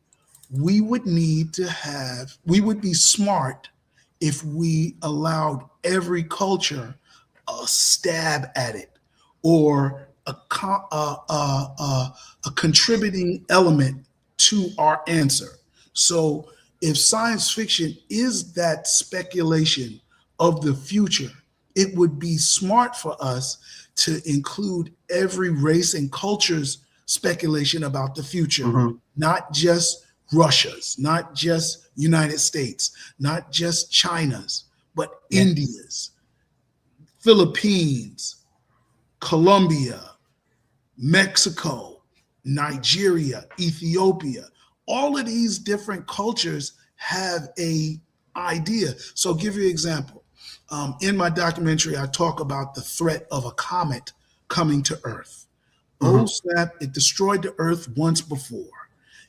we would be smart if we allowed every culture a stab at it or a contributing element to our answer. So if science fiction is that speculation of the future, it would be smart for us to include every race and culture's speculation about the future, not just Russia's, not just United States, not just China's, but India's, Philippines, Colombia, Mexico, Nigeria, Ethiopia. All of these different cultures have a idea. So I'll give you an example. In my documentary, I talk about the threat of a comet coming to Earth. Oh, snap, it destroyed the Earth once before.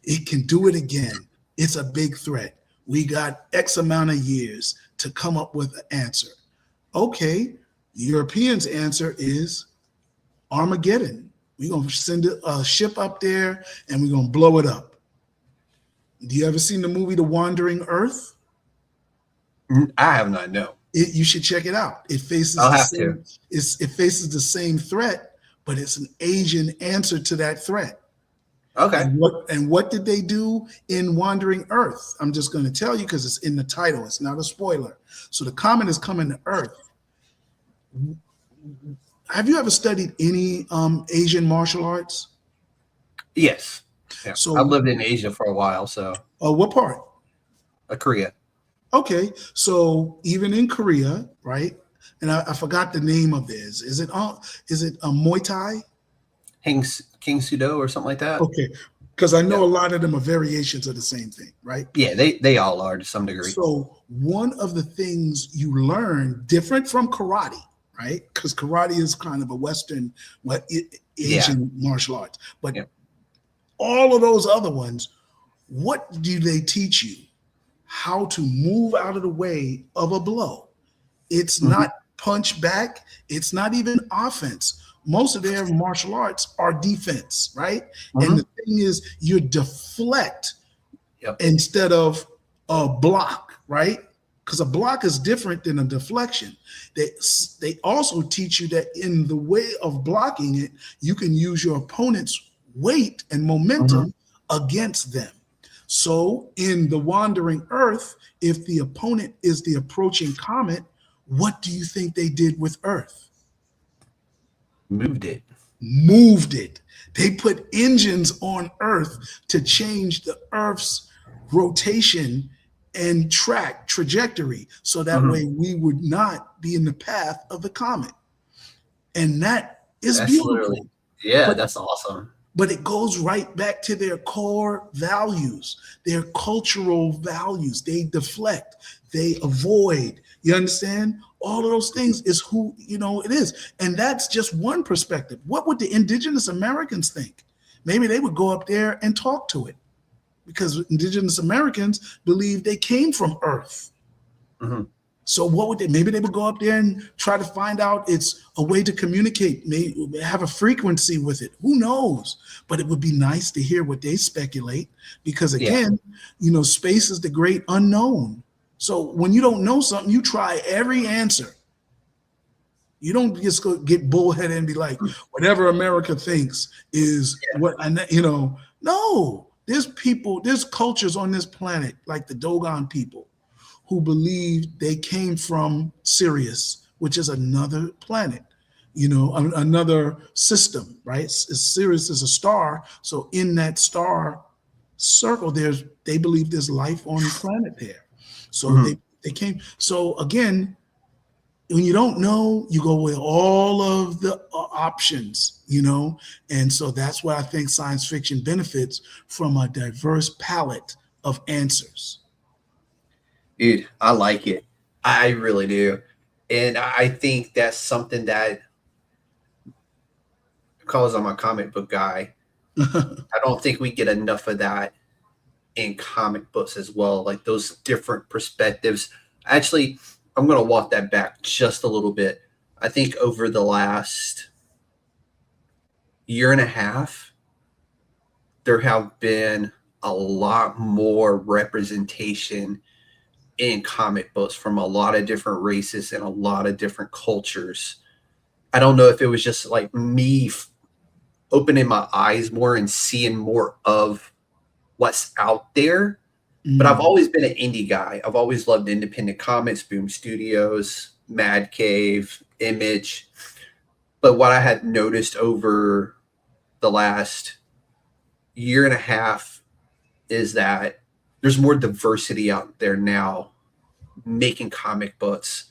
It can do it again. It's a big threat. We got X amount of years to come up with an answer. Okay, the Europeans' answer is Armageddon. We're going to send a ship up there and we're going to blow it up. Do you ever seen the movie The Wandering Earth? I have not, no. You should check it out. It faces it faces the same threat, but it's an Asian answer to that threat. Okay. And what did they do in Wandering Earth? I'm just going to tell you because it's in the title. It's not a spoiler. So the comet is coming to Earth. Have you ever studied any Asian martial arts? Yes. Yeah. So I've lived in Asia for a while. So. What part? Korea. Okay, so even in Korea, right? And I forgot the name of this. Is it Muay Thai? King Sudo or something like that? Okay, because I know a lot of them are variations of the same thing, right? Yeah, they all are to some degree. So one of the things you learn different from karate, right? Because karate is kind of a Western, Asian martial arts. But all of those other ones, what do they teach you? How to move out of the way of a blow. It's not punch back. It's not even offense. Most of their martial arts are defense, right? And the thing is, you deflect instead of a block, right? Because a block is different than a deflection. They also teach you that in the way of blocking it, you can use your opponent's weight and momentum against them. So in The Wandering Earth, if the opponent is the approaching comet, what do you think they did with Earth? Moved it. They put engines on Earth to change the Earth's rotation and trajectory. So that way we would not be in the path of the comet. And that's beautiful. That's awesome. But it goes right back to their core values, their cultural values. They deflect, they avoid. You understand? All of those things is who, it is. And that's just one perspective. What would the indigenous Americans think? Maybe they would go up there and talk to it. because indigenous Americans believe they came from Earth. Mhm. So what would they, maybe they would go up there and try to find out it's a way to communicate, maybe have a frequency with it. Who knows? But it would be nice to hear what they speculate, because again, space is the great unknown. So when you don't know something, you try every answer. You don't just go get bullheaded and be like, whatever America thinks is what no, there's cultures on this planet, like the Dogon people, who believe they came from Sirius, which is another planet, another system, right? Sirius is a star. So in that star circle, they believe there's life on the planet there. So they came. So again, when you don't know, you go with all of the options, and so that's why I think science fiction benefits from a diverse palette of answers. Dude, I like it. I really do. And I think that's something that, because I'm a comic book guy, I don't think we get enough of that in comic books as well. Like those different perspectives. Actually, I'm going to walk that back just a little bit. I think over the last year and a half, there have been a lot more representation in comic books from a lot of different races and a lot of different cultures. I don't know if it was just like me opening my eyes more and seeing more of what's out there. But I've always been an indie guy. I've always loved independent comics, Boom Studios, Mad Cave, Image. But what I had noticed over the last year and a half is that there's more diversity out there now making comic books.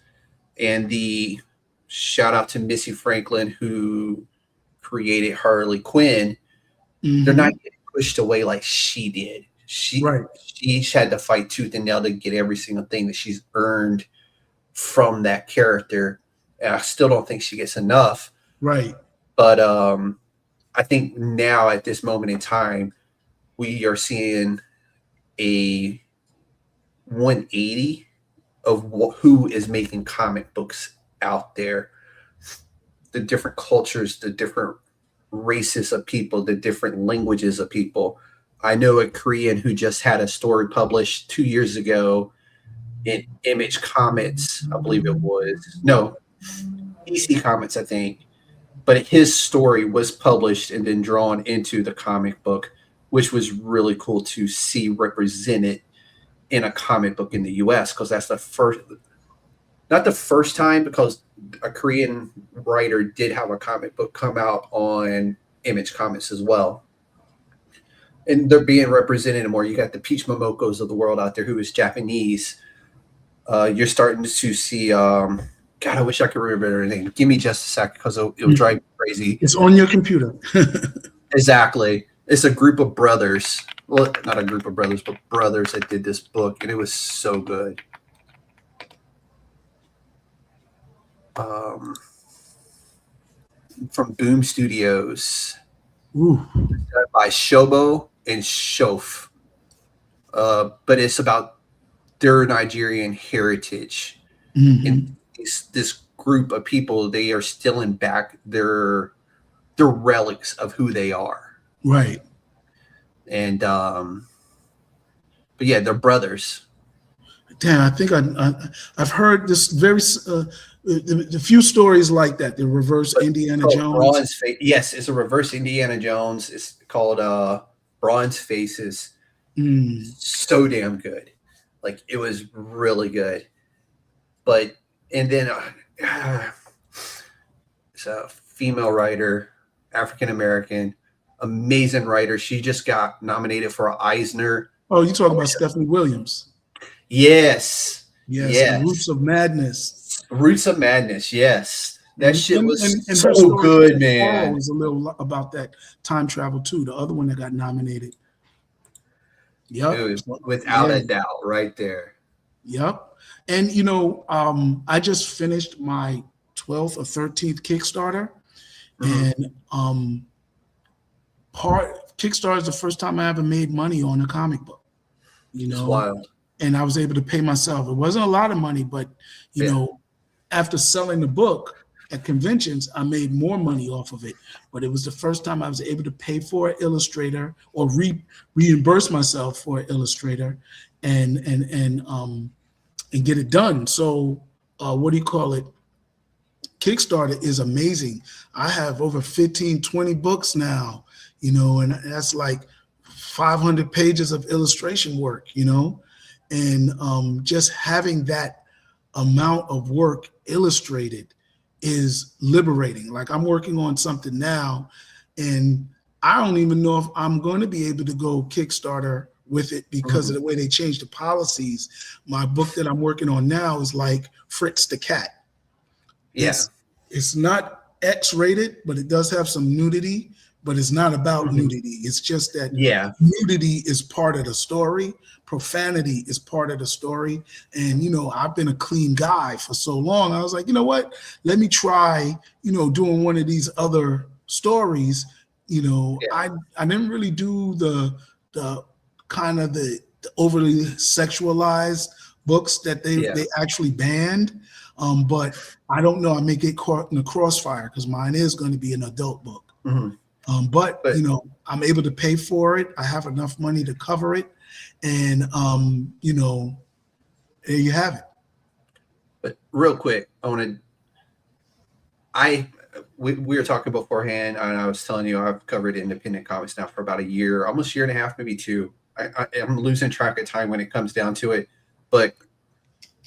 And the shout out to Missy Franklin, who created Harley Quinn. They're not getting pushed away like she did. She had to fight tooth and nail to get every single thing that she's earned from that character. And I still don't think she gets enough. Right. But I think now at this moment in time, we are seeing a 180 of who is making comic books out there. The different cultures, the different races of people, the different languages of people. I know a Korean who just had a story published 2 years ago in Image Comics, I believe it was. No, DC Comics, I think. But his story was published and then drawn into the comic book, which was really cool to see represented in a comic book in the US, because that's not the first time, because a Korean writer did have a comic book come out on Image Comics as well. And they're being represented more. You got the Peach Momokos of the world out there who is Japanese. You're starting to see, God, I wish I could remember her name. Give me just a second, because it'll drive me crazy. It's on your computer. Exactly. It's a group of brothers. Well, not a group of brothers, but brothers that did this book, and it was so good. From Boom Studios. Ooh. By Shobo and Shof. But it's about their Nigerian heritage. And this group of people, they are stealing back their relics of who they are. Right. And but yeah, they're brothers. Damn, I think I've heard this very the few stories like that. The reverse Indiana Jones. Yes, it's a reverse Indiana Jones. It's called Bronze Faces. So damn good. Like, it was really good. But and then it's a female writer, African American, amazing writer. She just got nominated for an Eisner. Oh, you talking about Stephanie Williams? Yes. Yes. Roots of Madness. Roots of Madness. Yes. That shit was and so good, man. Was a little about that time travel too. The other one that got nominated. Yep. Dude, without a doubt, right there. Yep. And I just finished my 12th or 13th Kickstarter, and Kickstarter is the first time I ever made money on a comic book. You It's know, wild. and I was able to pay myself. It wasn't a lot of money, but you know, after selling the book at conventions, I made more money off of it. But it was the first time I was able to pay for an illustrator or reimburse myself for an illustrator and get it done. So what do you call it? Kickstarter is amazing. I have over 15, 20 books now, you know, and that's like 500 pages of illustration work, you know, and just having that amount of work illustrated is liberating. Like I'm working on something now and I don't even know if I'm going to be able to go Kickstarter with it because of the way they changed the policies. My book that I'm working on now is like Fritz the Cat. Yeah. It's not X-rated, but it does have some nudity, but it's not about nudity. It's just that nudity is part of the story. Profanity is part of the story. And, you know, I've been a clean guy for so long. I was like, you know what? Let me try, you know, doing one of these other stories. You know, I didn't really do the kind of the overly sexualized books that they actually banned. But I don't know. I may get caught in the crossfire because mine is going to be an adult book. But you know, I'm able to pay for it. I have enough money to cover it, and you know, there you have it. But real quick, we were talking beforehand, and I was telling you I've covered independent comics now for about a year, almost year and a half, maybe two. I'm losing track of time when it comes down to it, but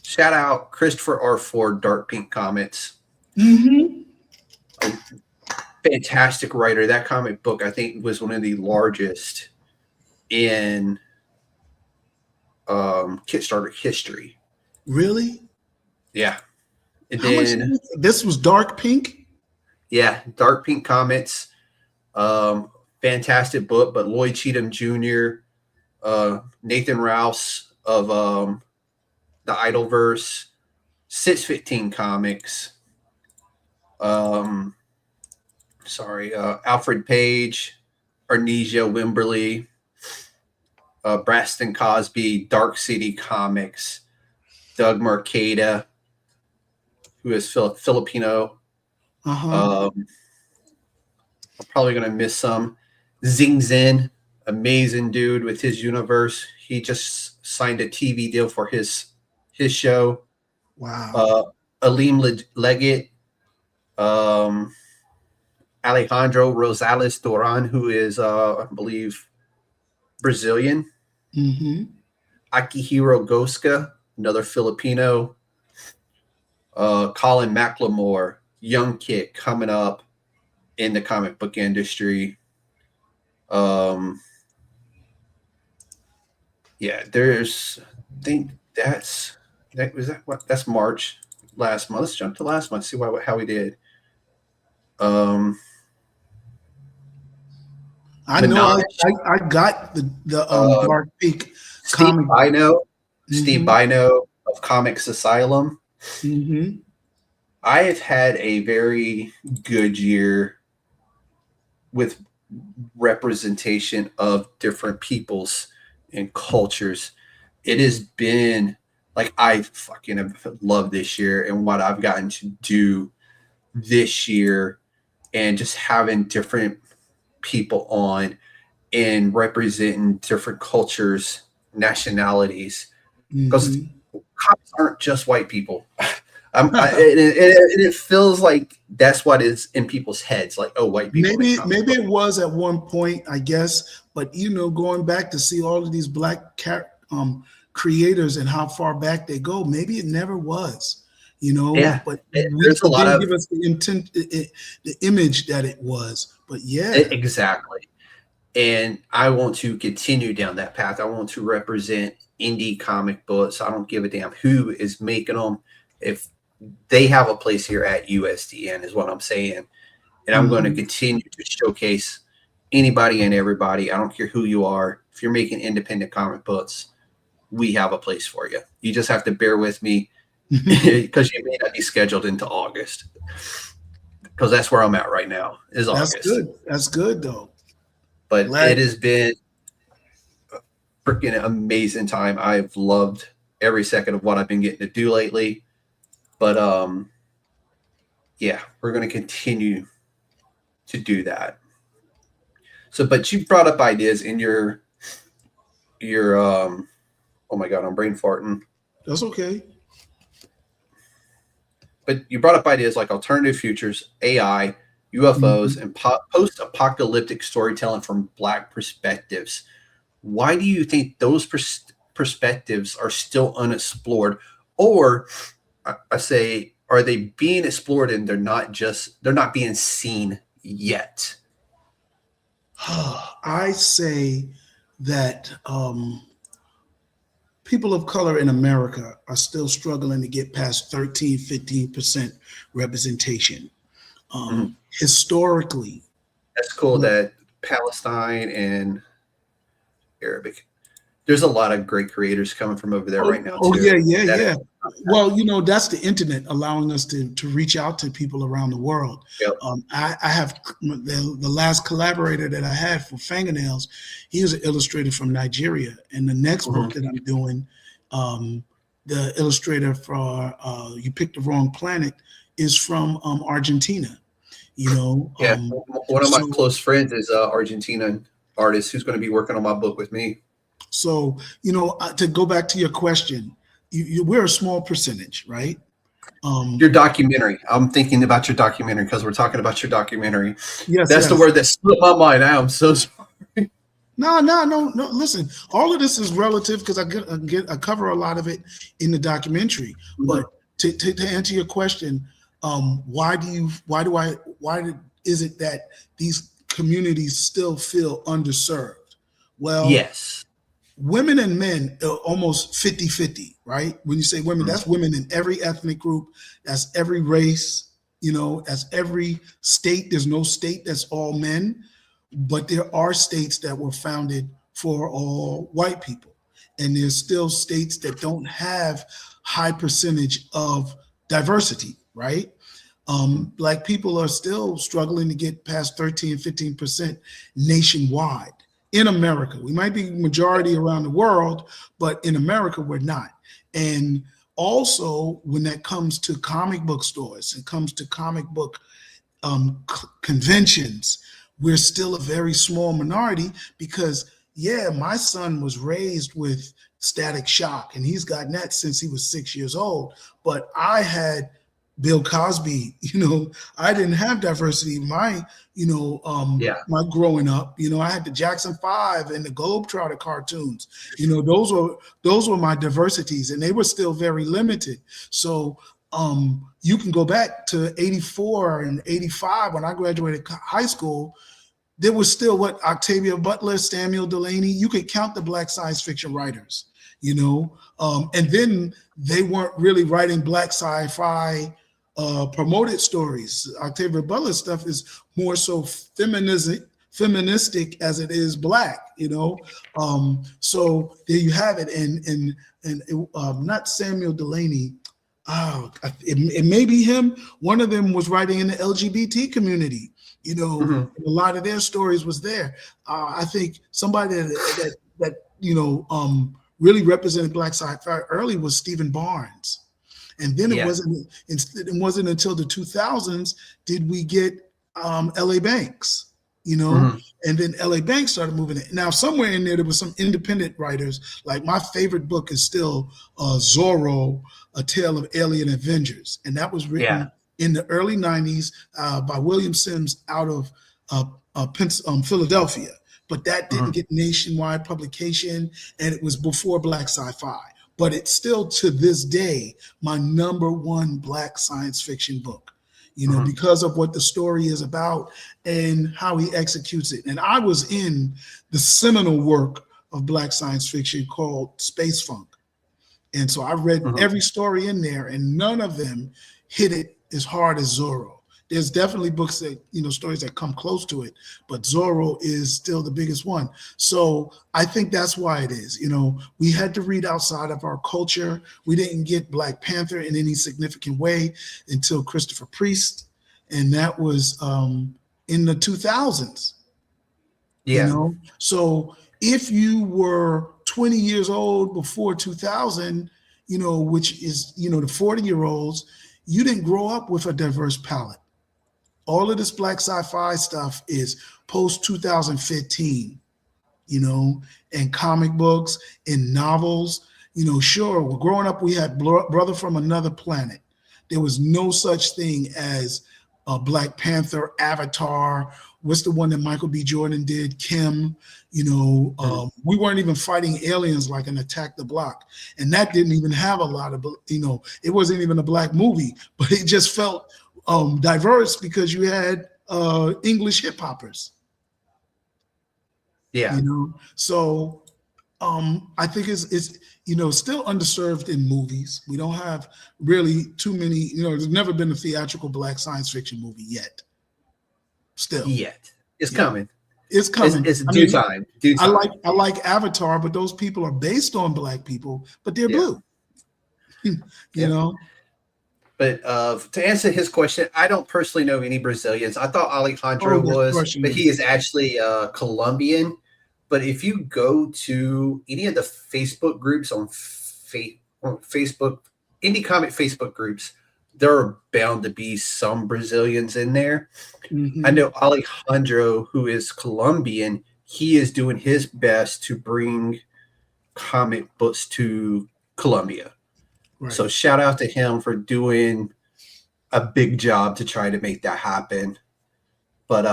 shout out Christopher R. Ford, Dark Pink Comics. A fantastic writer. That comic book, I think, was one of the largest in Kickstarter history. Really? Yeah. And How much, this was Dark Pink? Yeah, Dark Pink Comics. Fantastic book, but Lloyd Cheatham Jr., Nathan Rouse of the Idleverse, 615 Comics. Alfred Page, Arnesia Wimberly, Braxton Cosby, Dark City Comics, Doug Mercada, who is Filipino. I'm probably going to miss some. Zing Zen, amazing dude with his universe. He just signed a TV deal for his show. Wow. Aleem Leggett, Alejandro Rosales Duran, who is, I believe, Brazilian. Akihiro Goska, another Filipino. Colin McLemore, young kid coming up in the comic book industry. That's March last month. Let's jump to last month, see how we did. I know I got the Dark Pink comic. Steve Bino of Comics Asylum. I have had a very good year with representation of different peoples and cultures. It has been like I fucking have loved this year and what I've gotten to do this year, and just having different people on and representing different cultures, nationalities, because cops aren't just white people. It feels like that's what is in people's heads, like, oh, white people. Maybe it was at one point, I guess, but you know, going back to see all of these black creators and how far back they go, maybe it never was, you know. Yeah, but there's a lot of give us the intent, the image that it was. But yeah, exactly. And I want to continue down that path. I want to represent indie comic books. I don't give a damn who is making them. If they have a place here at USDN is what I'm saying. And I'm going to continue to showcase anybody and everybody. I don't care who you are. If you're making independent comic books, we have a place for you. You just have to bear with me because you may not be scheduled into August, because that's where I'm at right now is August. That's good. That's good though. But Glad- it has been a freaking amazing time. I've loved every second of what I've been getting to do lately. But yeah, we're going to continue to do that. So, but you brought up ideas in your oh my God, I'm brain farting. That's okay. But you brought up ideas like alternative futures, AI, UFOs, and post-apocalyptic storytelling from Black perspectives. Why do you think those perspectives are still unexplored? Or I say, are they being explored and they're not being seen yet? I say that people of color in America are still struggling to get past 13, 15% representation. Historically. That's cool that Palestine and Arabic. There's a lot of great creators coming from over there right now, too. Yeah. Well, that's the internet allowing us to reach out to people around the world. Yep. I have the last collaborator that I had for Fingernails. He was an illustrator from Nigeria. And the next book that I'm doing, the illustrator for You Picked the Wrong Planet is from Argentina. One of my close friends is an Argentinian artist who's going to be working on my book with me. So, to go back to your question, we're a small percentage, right? Your documentary. I'm thinking about your documentary because we're talking about your documentary. Yes, that's the word that slipped my mind. I am so sorry. No. Listen, all of this is relative because I cover a lot of it in the documentary. But to answer your question, why is it that these communities still feel underserved? Well, yes. Women and men are almost 50-50, right? When you say women, that's women in every ethnic group, that's every race, that's every state. There's no state that's all men, but there are states that were founded for all white people. And there's still states that don't have high percentage of diversity, right? Black people are still struggling to get past 13, 15% nationwide. In America, we might be majority around the world, but in America, we're not. And also, when that comes to comic book stores, it comes to comic book conventions, we're still a very small minority because, my son was raised with Static Shock, and he's gotten that since he was 6 years old. But I had Bill Cosby, I didn't have diversity. My growing up, I had the Jackson 5 and the Globetrotter cartoons. Those were my diversities, and they were still very limited. So you can go back to 84 and 85 when I graduated high school. There was still Octavia Butler, Samuel Delany. You could count the Black science fiction writers, and then they weren't really writing Black sci-fi promoted stories. Octavia Butler's stuff is more so feministic as it is Black, so there you have it. And not Samuel Delany. It may be him. One of them was writing in the LGBT community. A lot of their stories was there. I think somebody that really represented Black sci-fi early was Stephen Barnes. And then it wasn't until the 2000s did we get L.A. Banks, and then L.A. Banks started moving it. Now, somewhere in there was some independent writers. Like my favorite book is still Zorro, A Tale of Alien Avengers. And that was written in the early 90s by William Sims out of Philadelphia. But that didn't get nationwide publication, and it was before Black sci-fi. But it's still, to this day, my #1 Black science fiction book, because of what the story is about and how he executes it. And I was in the seminal work of Black science fiction called Space Funk. And so I read every story in there, and none of them hit it as hard as Zorro. There's definitely books that, stories that come close to it, but Zorro is still the biggest one. So I think that's why it is. We had to read outside of our culture. We didn't get Black Panther in any significant way until Christopher Priest, and that was in the 2000s. Yeah. So if you were 20 years old before 2000, which is, the 40-year-olds, you didn't grow up with a diverse palette. All of this black sci-fi stuff is post 2015, and comic books and novels. Sure, well, growing up, we had Brother from Another Planet. There was no such thing as a Black Panther, Avatar. What's the one that Michael B. Jordan did? Kim. We weren't even fighting aliens like in Attack the Block, and that didn't even have a lot of, it wasn't even a black movie, but it just felt diverse because you had English hip hoppers. Yeah. So I think it's still underserved in movies. We don't have really too many, there's never been a theatrical black science fiction movie yet. It's coming. It's coming. It's due time. I like Avatar, but those people are based on black people, but they're blue. But to answer his question, I don't personally know any Brazilians. I thought Alejandro was, but he is actually Colombian. But if you go to any of the Facebook groups on Facebook, indie comic Facebook groups, there are bound to be some Brazilians in there. I know Alejandro, who is Colombian, he is doing his best to bring comic books to Colombia. Right. So shout out to him for doing a big job to try to make that happen. But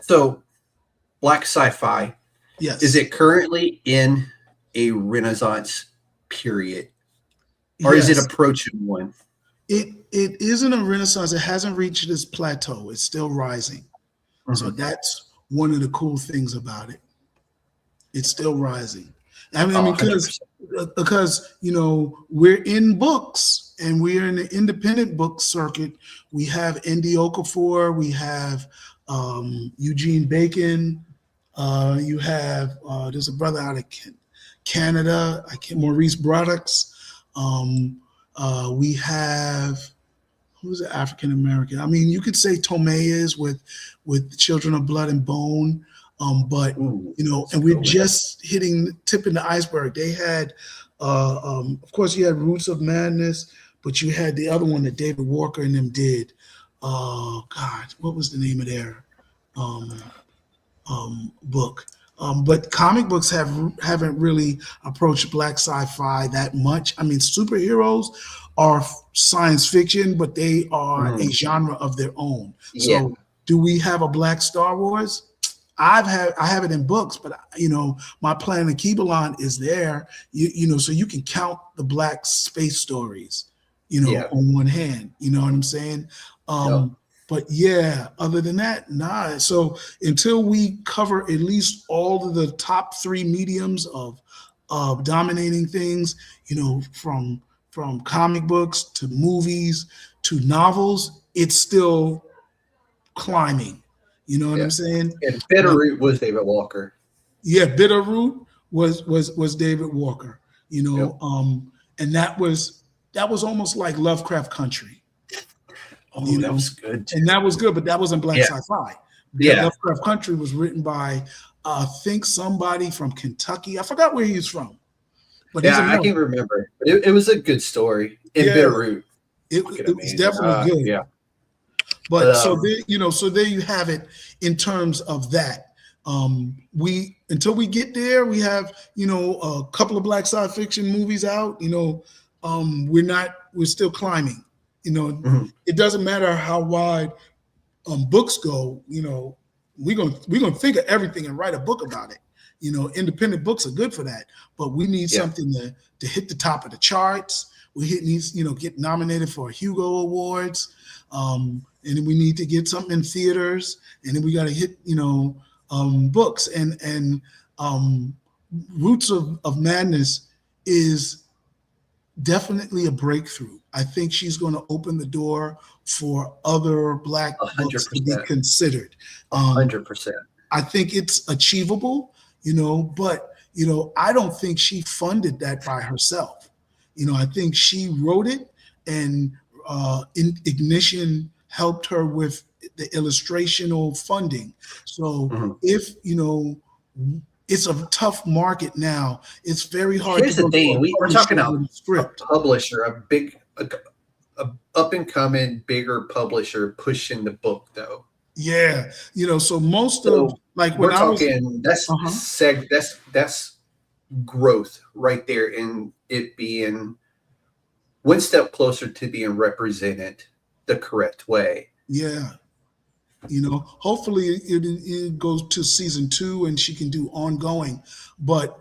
so black sci-fi, yes, is it currently in a renaissance period, or is it approaching one? It isn't a renaissance. It hasn't reached this plateau. It's still rising. So that's one of the cool things about it. It's still rising. I mean, because we're in books and we're in the independent book circuit. We have Andy Okafor, we have Eugene Bacon, you have there's a brother out of Canada, Maurice Broddux. We have, who's an African American? I mean, you could say Tomei is with Children of Blood and Bone. But and we're just tipping the iceberg. They had, of course, you had Roots of Madness, but you had the other one that David Walker and them did. God, what was the name of their book? But comic books haven't really approached black sci-fi that much. I mean, superheroes are science fiction, but they are a genre of their own. Yeah. So, do we have a black Star Wars? I have it in books, but my Planet Kibalon is there. So you can count the black space stories, on one hand. You know what I'm saying? But other than that, nah. So until we cover at least all of the top three mediums of dominating things, from comic books to movies to novels, it's still climbing. You know what I'm saying? And Bitterroot was David Walker. Yeah, Bitterroot was David Walker. And that was almost like Lovecraft Country. That was good. And that was good, but that wasn't black sci-fi. Yeah, Lovecraft Country was written by I think somebody from Kentucky. I forgot where he's from. But I can't remember. But it was a good story. In Bitterroot. It was definitely good. Yeah. But so there you have it in terms of that. Until we get there, we have a couple of black science fiction movies out. We're still climbing. It doesn't matter how wide books go. We're gonna think of everything and write a book about it. Independent books are good for that, but we need something to hit the top of the charts. Needs get nominated for Hugo Awards. And then we need to get something in theaters, and then we got to hit, books. And Roots of Madness is definitely a breakthrough. I think she's going to open the door for other black 100%. books to be considered. 100%. I think it's achievable, but I don't think she funded that by herself. I think she wrote it, and Ignition helped her with the illustrational funding. So if it's a tough market now. It's very hard. Here's the thing: we're talking about a script. publisher, a up and coming bigger publisher pushing the book, though. Yeah, so most of like when that's growth right there, in it being one step closer to being represented the correct way. Yeah. Hopefully it goes to season 2 and she can do ongoing. But,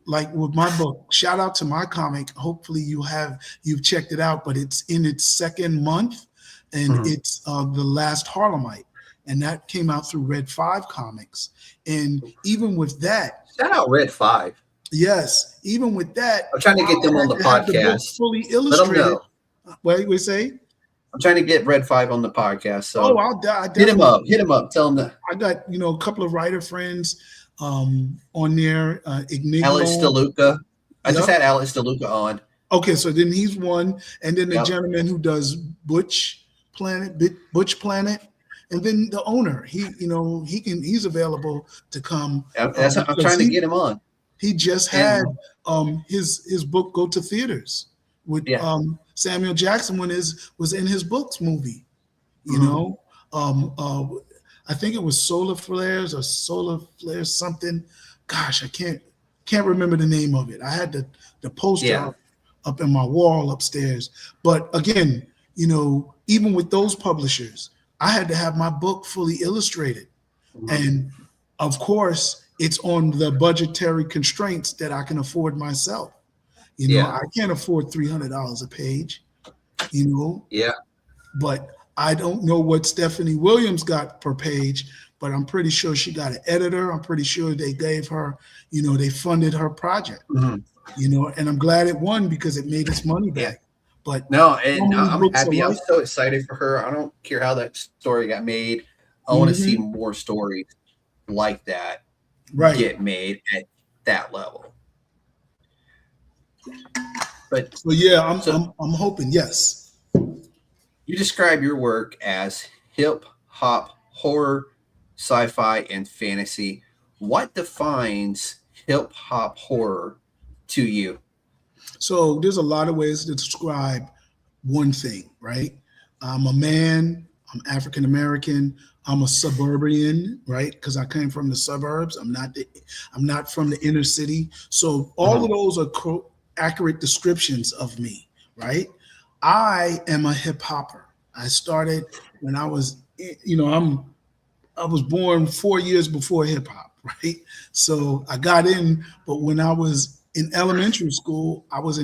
like with my book, shout out to my comic. Hopefully you've checked it out, but it's in its second month and it's The Last Harlemite. And that came out through Red 5 Comics. And even with that. Shout out Red 5. Yes. Even with that. I'm trying to get them on the podcast. Fully illustrated. Let them know. What we say? I'm trying to get Red 5 on the podcast. So I'll hit him up. Hit him up. Tell him that. I got, a couple of writer friends on there. Ignigo. Alex DeLuca. I just had Alex DeLuca on. Okay, so then he's one. And then the gentleman who does Butch Planet. And then the owner, he's available to come. I'm trying to get him on. He just had his book go to theaters with Samuel Jackson was in his books movie. I think it was Solar Flares something. Gosh, I can't remember the name of it. I had the poster up in my wall upstairs. But again, even with those publishers, I had to have my book fully illustrated. And of course, it's on the budgetary constraints that I can afford myself. I can't afford $300 a page, Yeah. But I don't know what Stephanie Williams got per page, but I'm pretty sure she got an editor. I'm pretty sure they gave her, they funded her project, and I'm glad it won because it made its money back. But no, and I'm happy. I'm so excited for her. I don't care how that story got made. I want to see more stories like that get made at that level. But so I'm hoping, yes. You describe your work as hip hop, horror, sci-fi, and fantasy. What defines hip hop horror to you? So there's a lot of ways to describe one thing, right? I'm a man, I'm African American, I'm a suburban, right? Because I came from the suburbs. I'm not from the inner city. So all of those are accurate descriptions of me, right? I am a hip hopper. I started when I was, I was born 4 years before hip hop, right? So I got in, but when I was in elementary school, I was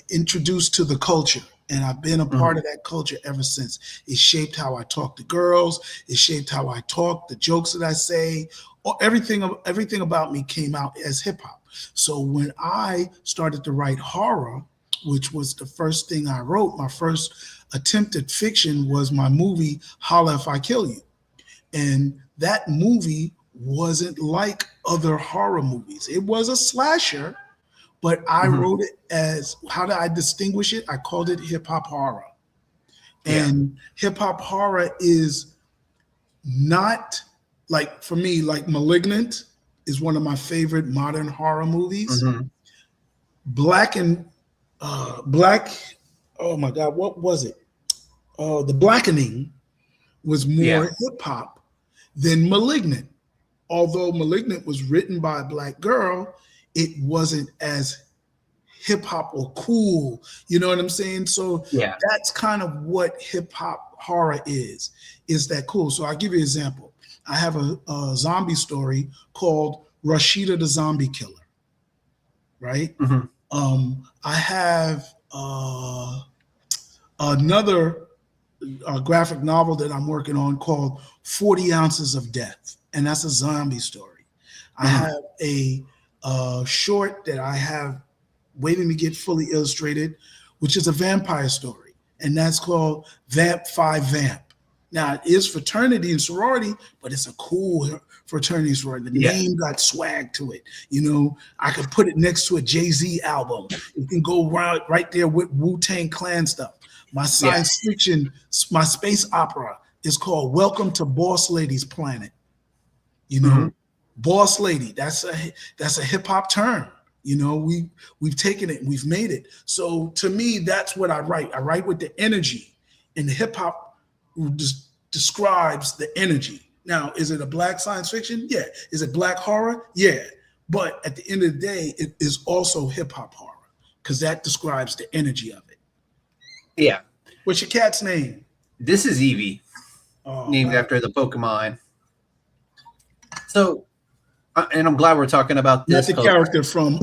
introduced to the culture, and I've been a part of that culture ever since. It shaped how I talk to girls. It shaped how I talk, the jokes that I say. Everything about me came out as hip hop. So when I started to write horror, which was the first thing I wrote, my first attempt at fiction was my movie Holla If I Kill You, and that movie wasn't like other horror movies. It was a slasher, but I wrote it as, how do I distinguish it? I called it hip hop horror. And hip hop horror is not like, for me, like Malignant is one of my favorite modern horror movies. Black, oh my God, what was it? The Blackening was more hip hop than Malignant. Although Malignant was written by a Black girl, it wasn't as hip hop or cool. You know what I'm saying? So that's kind of what hip hop horror is that cool. So I'll give you an example. I have a zombie story called Rashida the Zombie Killer, right? I have another graphic novel that I'm working on called 40 Ounces of Death. And that's a zombie story. I have a short that I have waiting to get fully illustrated, which is a vampire story. And that's called Vamp 5 Vamp. Now, it is fraternity and sorority, but it's a cool fraternity and sorority. The name got swag to it. I could put it next to a Jay-Z album. It can go right there with Wu-Tang Clan stuff. My science fiction, my space opera is called Welcome to Boss Lady's Planet. You know, Boss Lady, that's a hip hop term. You know, we've taken it and we've made it. So to me, that's what I write. I write with the energy, and the hip hop describes the energy. Now, is it a black science fiction? Yeah. Is it black horror? Yeah. But at the end of the day, it is also hip hop horror because that describes the energy of it. Yeah. What's your cat's name? This is Eevee, named after the Pokemon. So, and I'm glad we're talking about this. That's the character from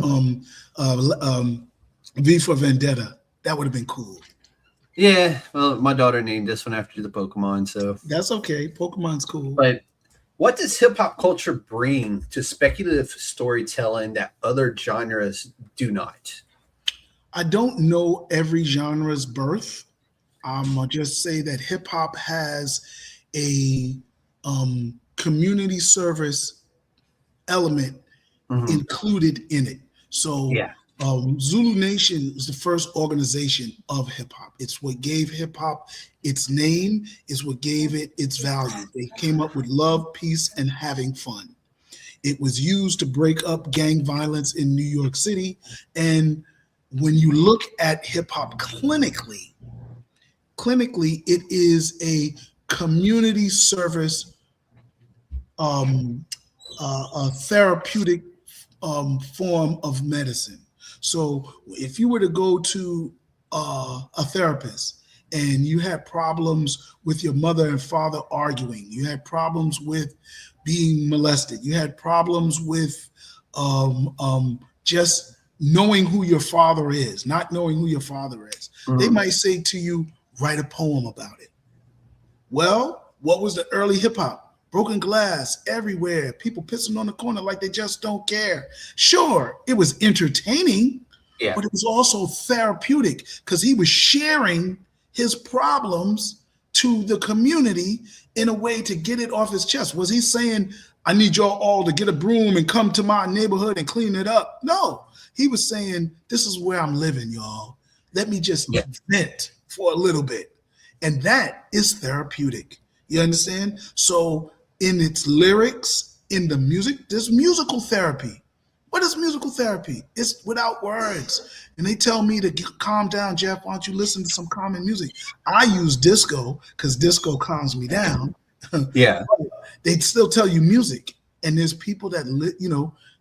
V for Vendetta. That would have been cool. Yeah, well, my daughter named this one after the Pokemon, so that's okay. Pokemon's cool. But what does hip hop culture bring to speculative storytelling that other genres do not? I don't know every genre's birth. I'll just say that hip hop has a community service element included in it. So Zulu Nation was the first organization of hip hop. It's what gave hip hop its name, is what gave it its value. They came up with love, peace, and having fun. It was used to break up gang violence in New York City. And when you look at hip hop clinically, it is a community service, a therapeutic form of medicine. So if you were to go to a therapist and you had problems with your mother and father arguing, you had problems with being molested, you had problems with just knowing who your father is, not knowing who your father is, they might say to you, write a poem about it. Well, what was the early hip hop? Broken glass everywhere, people pissing on the corner like they just don't care. Sure, it was entertaining, but it was also therapeutic because he was sharing his problems to the community in a way to get it off his chest. Was he saying, I need y'all all to get a broom and come to my neighborhood and clean it up? No, he was saying, this is where I'm living, y'all. Let me just vent for a little bit. And that is therapeutic. You understand? So in its lyrics, in the music, there's musical therapy. What is musical therapy? It's without words. And they tell me to calm down, Jeff, why don't you listen to some calming music? I use disco because disco calms me down. Yeah. They'd still tell you music. And there's people that,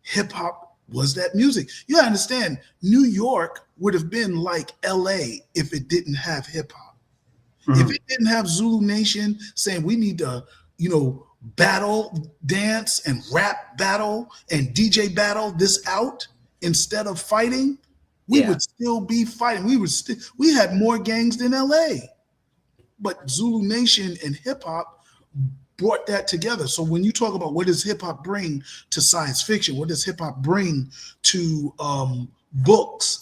hip hop was that music. You understand, New York would have been like LA if it didn't have hip hop. If it didn't have Zulu Nation saying we need to, battle, dance, and rap battle and DJ battle this out instead of fighting, we would still be fighting. We had more gangs than LA. But Zulu Nation and hip hop brought that together. So when you talk about what does hip hop bring to science fiction, what does hip hop bring to books,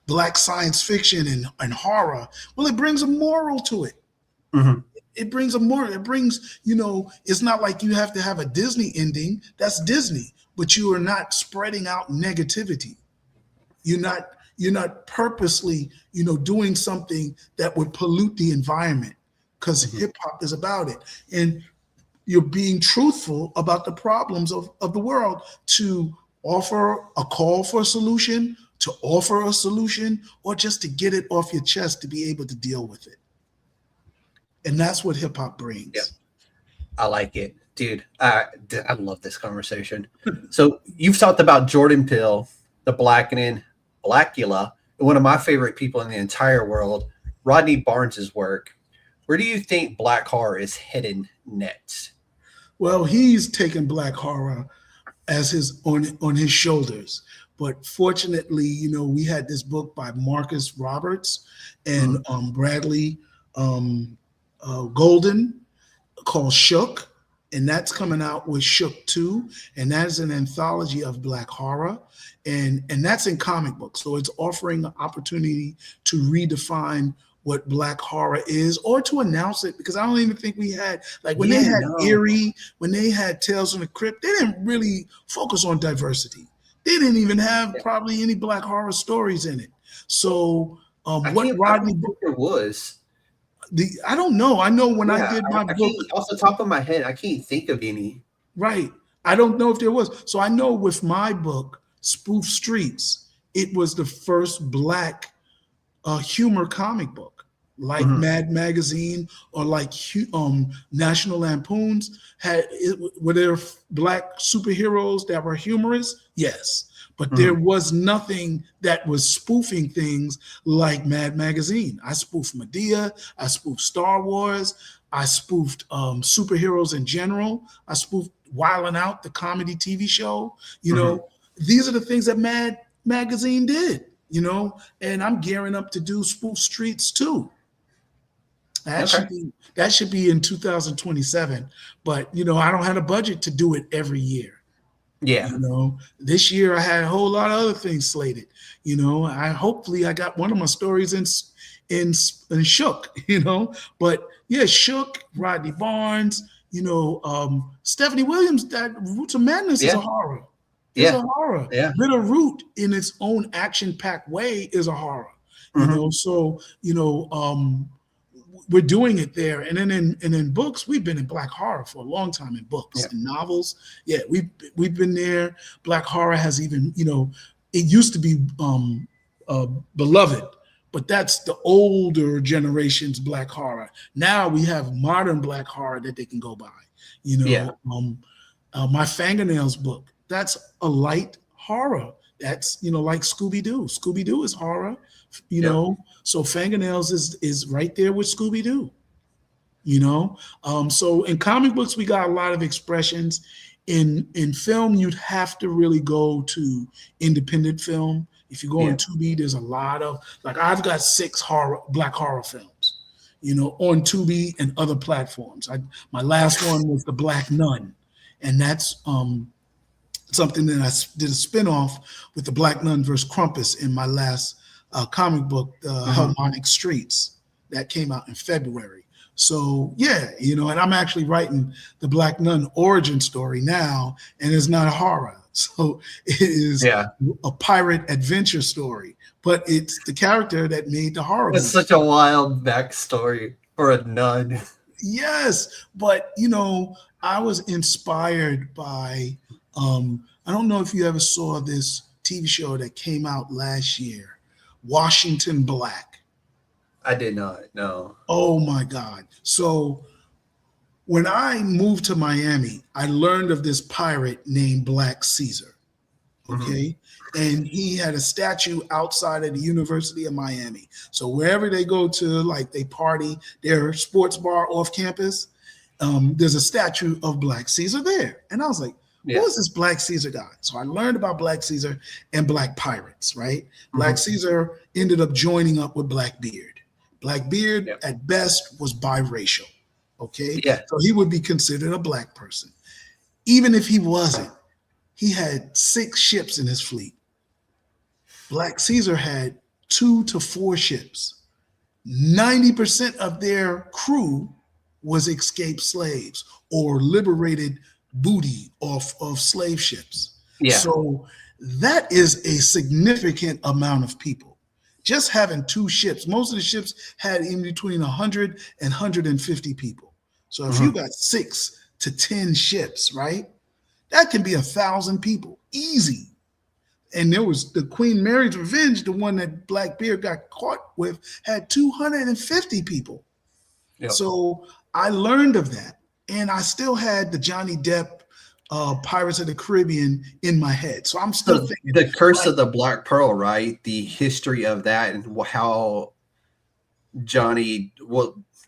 black science fiction and horror, well, it brings a moral to it. It brings a moral. It brings, it's not like you have to have a Disney ending. That's Disney, but you are not spreading out negativity. You're not purposely, doing something that would pollute the environment, because hip hop is about it. And you're being truthful about the problems of the world to offer a call for a solution, to offer a solution, or just to get it off your chest to be able to deal with it. And that's what hip hop brings. Yeah. I like it, dude. I love this conversation. So you've talked about Jordan Peele, the Blackening, Blackula, and one of my favorite people in the entire world, Rodney Barnes's work. Where do you think black horror is heading next? Well, he's taken black horror as his on his shoulders. But fortunately, we had this book by Marcus Roberts and Bradley Golden called Shook, and that's coming out with Shook 2, and that is an anthology of black horror, and that's in comic books. So it's offering an opportunity to redefine what black horror is, or to announce it, because I don't even think we had, like when they had Eerie, when they had Tales from the Crypt, they didn't really focus on diversity. They didn't even have probably any black horror stories in it. So What I Rodney don't think there was. I don't know. I know when I did my I book, can't, off the top of my head, I can't think of any. right. I don't know if there was. So I know with my book, Spoof Streets, it was the first Black humor comic book, like Mad Magazine or like National Lampoons were there Black superheroes that were humorous? Yes. But there was nothing that was spoofing things like Mad Magazine. I spoofed Medea. I spoofed Star Wars. I spoofed superheroes in general. I spoofed Wildin' Out, the comedy TV show. You know, these are the things that Mad Magazine did, you know, and I'm gearing up to do Spoof Streets too. That should be in 2027. But, you know, I don't have a budget to do it every year. Yeah. You know, this year I had a whole lot of other things slated. You know, hopefully I got one of my stories in Shook, you know. But yeah, Shook, Rodney Barnes, you know, Stephanie Williams, that Roots of Madness is a horror. It's a horror. Yeah. Bitterroot in its own action-packed way is a horror. You know, so you know, we're doing it there, and then in books, we've been in Black horror for a long time in books and novels. Yeah, we've been there. Black horror has even, you know, it used to be beloved, but that's the older generation's Black horror. Now we have modern Black horror that they can go by. You know, my Fingernails book, that's a light horror. That's, you know, like Scooby-Doo. Scooby-Doo is horror, you know. So Fingernails is right there with Scooby-Doo, you know. So in comic books, we got a lot of expressions. In film, you'd have to really go to independent film. If you go on Tubi, there's a lot of, like, I've got 6 Black horror films, you know, on Tubi and other platforms. My last one was The Black Nun, and that's something that I did a spinoff with The Black Nun versus Krampus in my last comic book, Harmonic Streets, that came out in February. So yeah, you know, and I'm actually writing the Black Nun origin story now, and it's not a horror. So it is a pirate adventure story, but it's the character that made the horror. It's such a wild backstory for a nun. Yes, but you know, I was inspired by I don't know if you ever saw this TV show that came out last year, Washington Black. I did not, no. Oh my God. So when I moved to Miami, I learned of this pirate named Black Caesar. Okay. And he had a statue outside of the University of Miami. So wherever they go to, like they party, their sports bar off campus, there's a statue of Black Caesar there. And I was like, who is this Black Caesar guy? So I learned about Black Caesar and Black pirates, right? Black Caesar ended up joining up with Blackbeard. Blackbeard at best was biracial, okay? Yeah. So he would be considered a Black person. Even if he wasn't, he had 6 ships in his fleet. Black Caesar had 2 to 4 ships. 90% of their crew was escaped slaves or liberated booty off of slave ships. Yeah. So that is a significant amount of people. Just having 2 ships, most of the ships had in between 100 and 150 people. So if you got 6 to 10 ships, right, that can be 1,000 people, easy. And there was the Queen Mary's Revenge, the one that Blackbeard got caught with, had 250 people. Yep. So I learned of that. And I still had the Johnny Depp Pirates of the Caribbean in my head. So I'm still thinking. The Curse of the Black Pearl, right? The history of that and how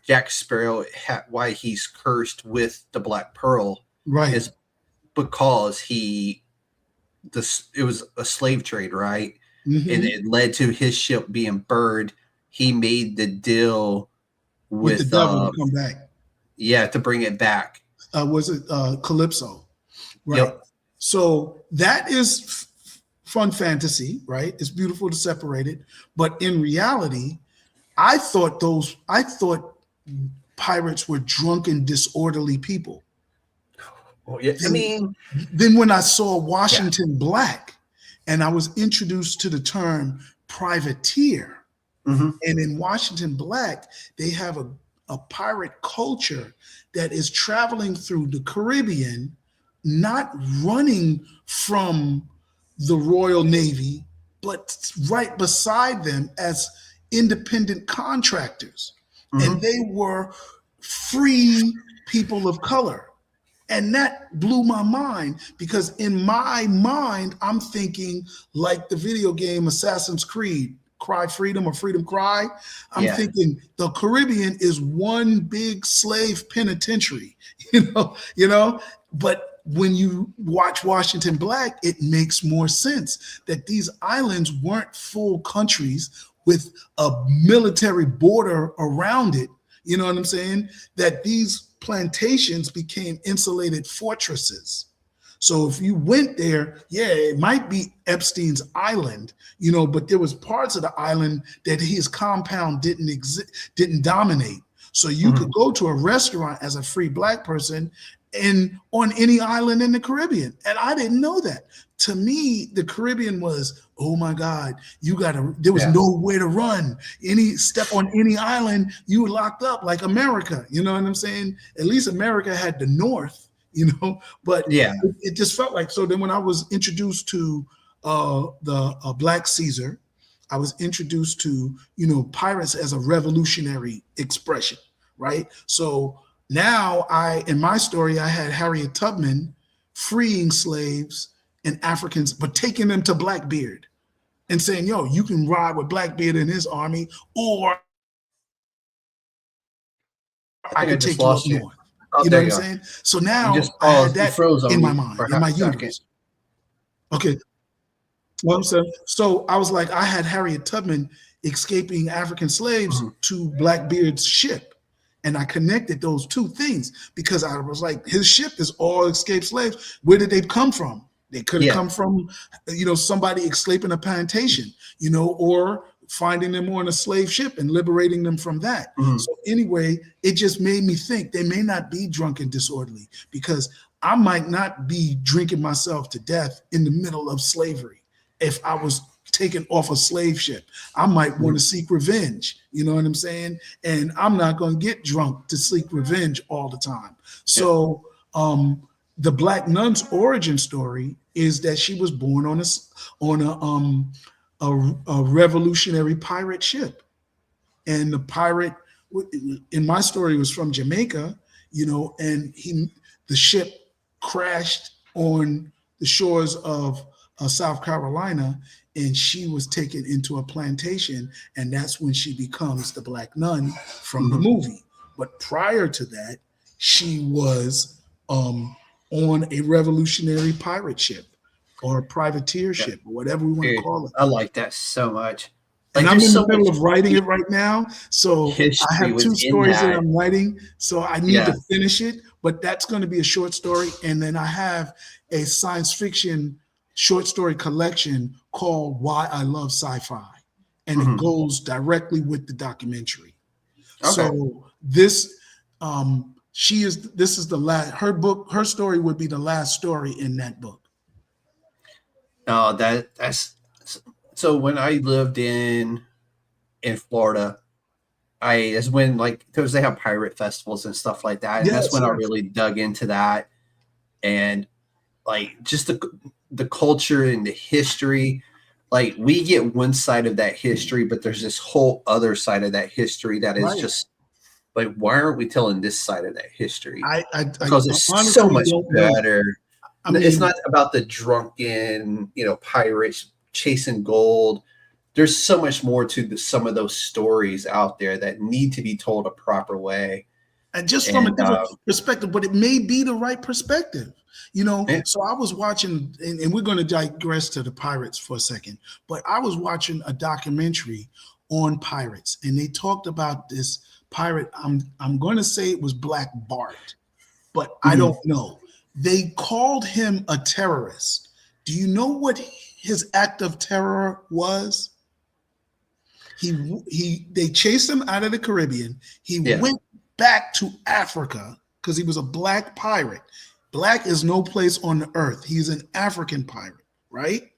Jack Sparrow, why he's cursed with the Black Pearl, right, is because it was a slave trade, right? And it led to his ship being burned. He made the deal with the devil to come back. Yeah, to bring it back. Was it Calypso? Right. Yep. So that is fun fantasy, right? It's beautiful to separate it. But in reality, I thought pirates were drunken, disorderly people. Well, yeah, then when I saw Washington Black and I was introduced to the term privateer, And in Washington Black, they have a pirate culture that is traveling through the Caribbean, not running from the Royal Navy, but right beside them as independent contractors. And they were free people of color. And that blew my mind, because in my mind, I'm thinking like the video game Assassin's Creed, Cry Freedom or Freedom Cry. I'm thinking the Caribbean is one big slave penitentiary, you know, but when you watch Washington Black, it makes more sense that these islands weren't full countries with a military border around it. You know what I'm saying? That these plantations became insulated fortresses. So if you went there, it might be Epstein's island, but there was parts of the island that his compound didn't dominate. So you could go to a restaurant as a free Black person and on any island in the Caribbean. And I didn't know that. To me, the Caribbean was, oh my God, there was nowhere to run. Any step on any island, you were locked up like America. You know what I'm saying? At least America had the North, but it just felt like, so then when I was introduced to the Black Caesar, I was introduced to, pirates as a revolutionary expression, right? So now in my story, I had Harriet Tubman freeing slaves and Africans, but taking them to Blackbeard and saying, yo, you can ride with Blackbeard in his army, or I can take you up north. You know what I'm saying? So now I had that in my mind, in my universe. Okay. Well, so I was like, I had Harriet Tubman escaping African slaves to Blackbeard's ship. And I connected those two things because I was like, his ship is all escaped slaves. Where did they come from? They could have come from, somebody escaping a plantation, or finding them on a slave ship and liberating them from that. So anyway, it just made me think they may not be drunk and disorderly, because I might not be drinking myself to death in the middle of slavery. If I was taken off a slave ship, I might want to seek revenge. You know what I'm saying? And I'm not going to get drunk to seek revenge all the time. So the Black Nun's origin story is that she was born on a revolutionary pirate ship. And the pirate in my story was from Jamaica, and the ship crashed on the shores of South Carolina, and she was taken into a plantation, and that's when she becomes the Black Nun from the movie. But prior to that, she was on a revolutionary pirate ship or a privateer ship, or whatever we want to call it. I like that so much. And I'm in the middle of writing it right now, so I have two stories that I'm writing, so I need to finish it, but that's going to be a short story. And then I have a science fiction short story collection called Why I Love Sci-Fi, and it goes directly with the documentary. So this is the last, her story would be the last story in that book. Oh, that's so. When I lived in Florida, that's when, because they have pirate festivals and stuff like that, and that's when I really dug into that, and just the culture and the history. We get one side of that history, but there's this whole other side of that history that is just why aren't we telling this side of that history? Because it's so much better. I mean, it's not about the drunken, pirates chasing gold. There's so much more to some of those stories out there that need to be told a proper way. And just from a different perspective, but it may be the right perspective. So I was watching, and we're going to digress to the pirates for a second, but I was watching a documentary on pirates, and they talked about this pirate. I'm going to say it was Black Bart, but I don't know. They called him a terrorist. Do you know what his act of terror was? They chased him out of the Caribbean. He went back to Africa because he was a Black pirate. Black is no place on the earth. He's an African pirate, right?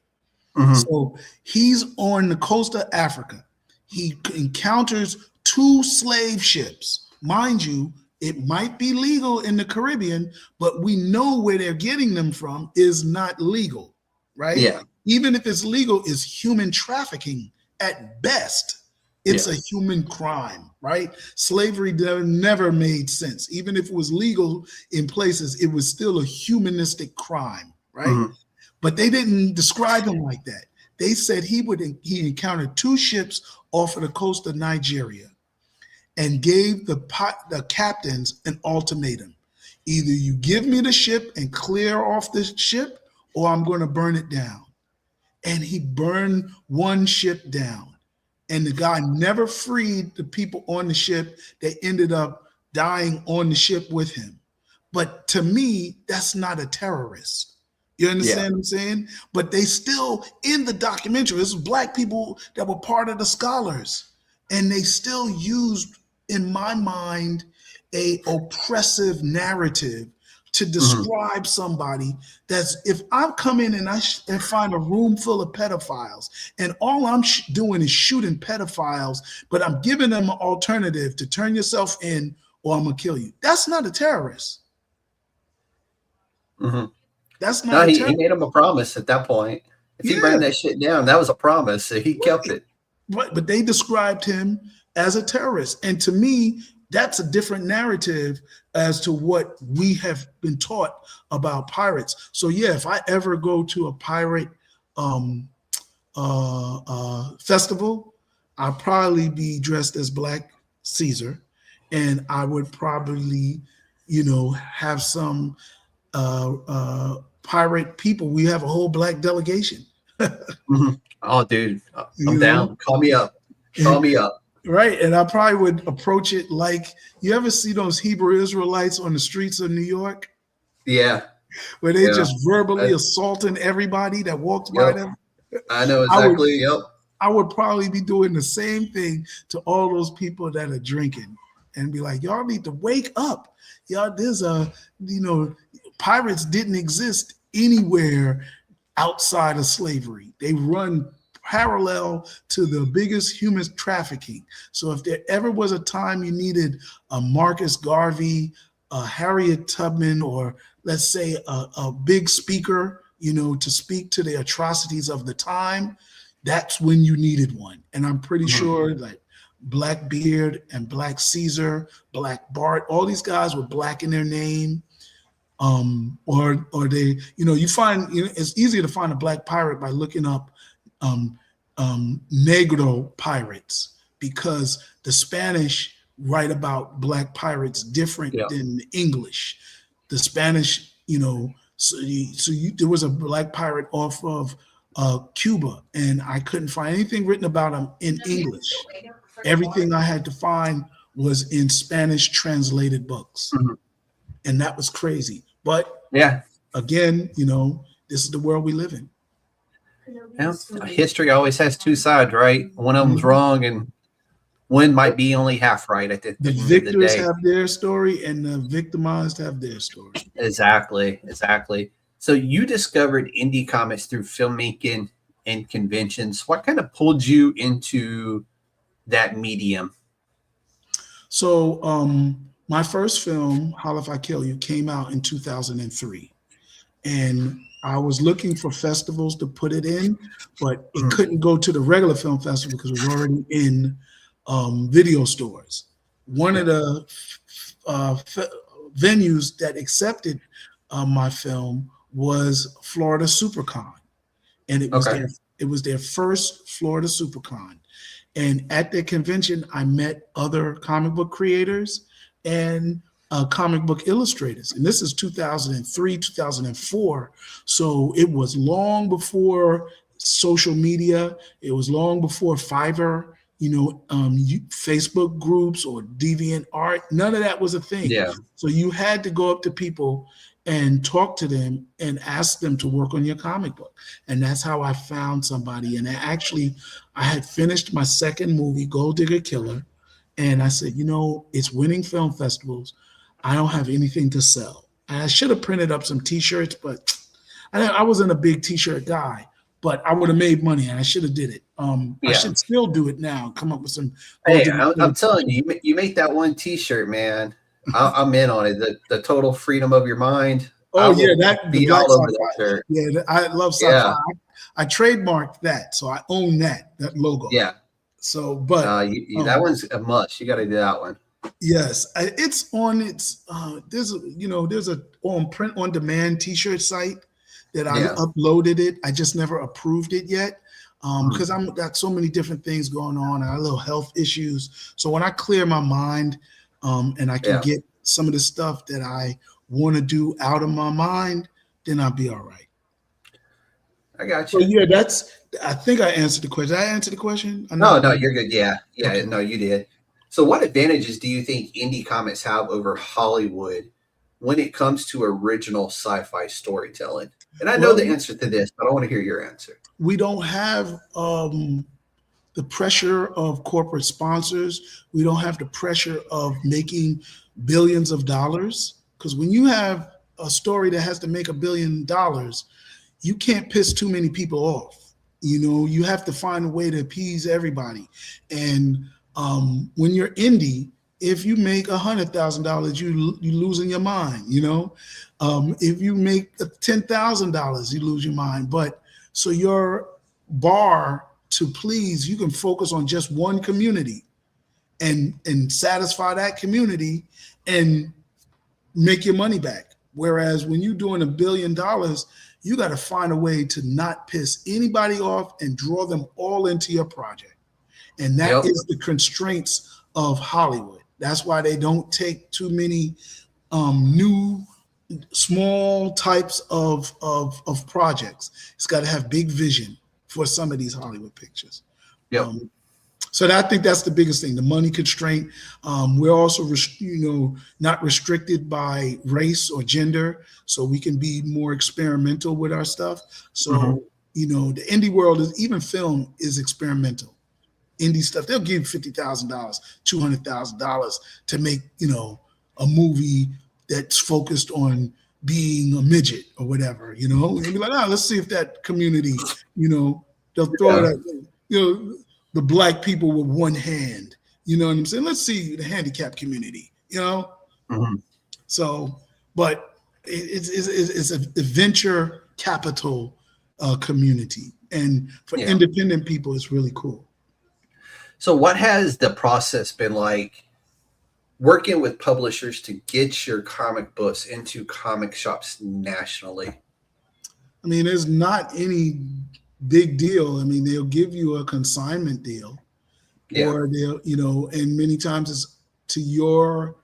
So he's on the coast of Africa. he encounters 2 slave ships. Mind you, it might be legal in the Caribbean, but we know where they're getting them from is not legal, right? Yeah. Even if it's legal, it's human trafficking at best. It's a human crime, right? Slavery never made sense. Even if it was legal in places, it was still a humanistic crime, right? But they didn't describe him like that. They said he encountered 2 ships off of the coast of Nigeria and gave the captains an ultimatum. Either you give me the ship and clear off the ship, or I'm going to burn it down. And he burned 1 ship down. And the guy never freed the people on the ship. They ended up dying on the ship with him. But to me, that's not a terrorist. You understand what I'm saying? But they still, in the documentary, this is Black people that were part of the scholars. And they still used, in my mind, a oppressive narrative to describe somebody that's, if I come in and and find a room full of pedophiles and all I'm doing is shooting pedophiles, but I'm giving them an alternative to turn yourself in or I'm gonna kill you. That's not a terrorist. That's not he made him a promise at that point. If he ran that shit down, that was a promise. So he kept it. But they described him as a terrorist. And to me, that's a different narrative as to what we have been taught about pirates. So yeah, if I ever go to a pirate festival, I'll probably be dressed as Black Caesar, and I would probably, have some pirate people. We have a whole Black delegation. Oh, dude, I'm down. Call me up. Call me up. Right. And I probably would approach it like, you ever see those Hebrew Israelites on the streets of New York? Yeah. Where they just verbally assaulting everybody that walks by them? I know exactly. I would probably be doing the same thing to all those people that are drinking and be like, y'all need to wake up. Y'all, pirates didn't exist anywhere outside of slavery. They run parallel to the biggest human trafficking. So if there ever was a time you needed a Marcus Garvey, a Harriet Tubman, or let's say a big speaker, to speak to the atrocities of the time, that's when you needed one. And I'm pretty sure that Blackbeard and Black Caesar, Black Bart, all these guys were Black in their name. Or they, you find, it's easier to find a Black pirate by looking up Negro pirates, because the Spanish write about Black pirates different than the English. The Spanish, there was a Black pirate off of Cuba, and I couldn't find anything written about him in English. Everything I had to find was in Spanish translated books, and that was crazy. But again, this is the world we live in. Yeah, history always has 2 sides, right? One of them's wrong, and one might be only half right at the victors have their story, and the victimized have their story. Exactly. So you discovered indie comics through filmmaking and conventions. What kind of pulled you into that medium? So my first film, Holla If I Kill You, came out in 2003, and I was looking for festivals to put it in, but it couldn't go to the regular film festival because it was already in video stores. One of the venues that accepted my film was Florida SuperCon, and it was their first Florida SuperCon. And at the convention, I met other comic book creators and comic book illustrators. And this is 2003, 2004. So it was long before social media. It was long before Fiverr, Facebook groups or DeviantArt. None of that was a thing. Yeah. So you had to go up to people and talk to them and ask them to work on your comic book. And that's how I found somebody. And I had finished my second movie, Gold Digger Killer. And I said, it's winning film festivals. I don't have anything to sell. And I should have printed up some T-shirts, but I wasn't a big T-shirt guy, but I would have made money and I should have did it. I should still do it now. Come up with some. Hey, I'm telling you, you make that one T-shirt, man. I'm in on it. The total freedom of your mind. Oh yeah, that the be black all over sci-fi. that shirt. Yeah, I love sci-fi. Yeah. I trademarked that, so I own that logo. Yeah. So, but that one's a must. You got to do that one. Yes, it's on. There's a on print on demand T-shirt site that I uploaded it. I just never approved it yet because I'm got so many different things going on. I have little health issues. So when I clear my mind and I can get some of the stuff that I want to do out of my mind, then I'll be all right. I got you. So yeah, I think I answered the question. Did I answer the question? No, you're good. Yeah. Okay. No, you did. So what advantages do you think indie comics have over Hollywood when it comes to original sci-fi storytelling? And I know the answer to this, but I want to hear your answer. We don't have the pressure of corporate sponsors. We don't have the pressure of making billions of dollars. Because when you have a story that has to make $1 billion, you can't piss too many people off. You have to find a way to appease everybody. And when you're indie, if you make $100,000, you losing your mind. If you make $10,000, you lose your mind. But so your bar to please, you can focus on just one community and satisfy that community and make your money back. Whereas when you're doing $1 billion, you got to find a way to not piss anybody off and draw them all into your project. And that is the constraints of Hollywood. That's why they don't take too many new, small types of projects. It's got to have big vision for some of these Hollywood pictures. So I think that's the biggest thing, the money constraint. We're also, not restricted by race or gender, so we can be more experimental with our stuff. So, the indie world even film is experimental. Indie stuff, they'll give $50,000, $200,000 to make, a movie that's focused on being a midget or whatever, and be like, let's see if that community, they'll throw that, the black people with one hand, you know what I'm saying? Let's see the handicapped community, So, but it's a venture capital community. And for independent people, it's really cool. So what has the process been like working with publishers to get your comic books into comic shops nationally? I mean, there's not any big deal. I mean, they'll give you a consignment deal or they'll, and many times it's to your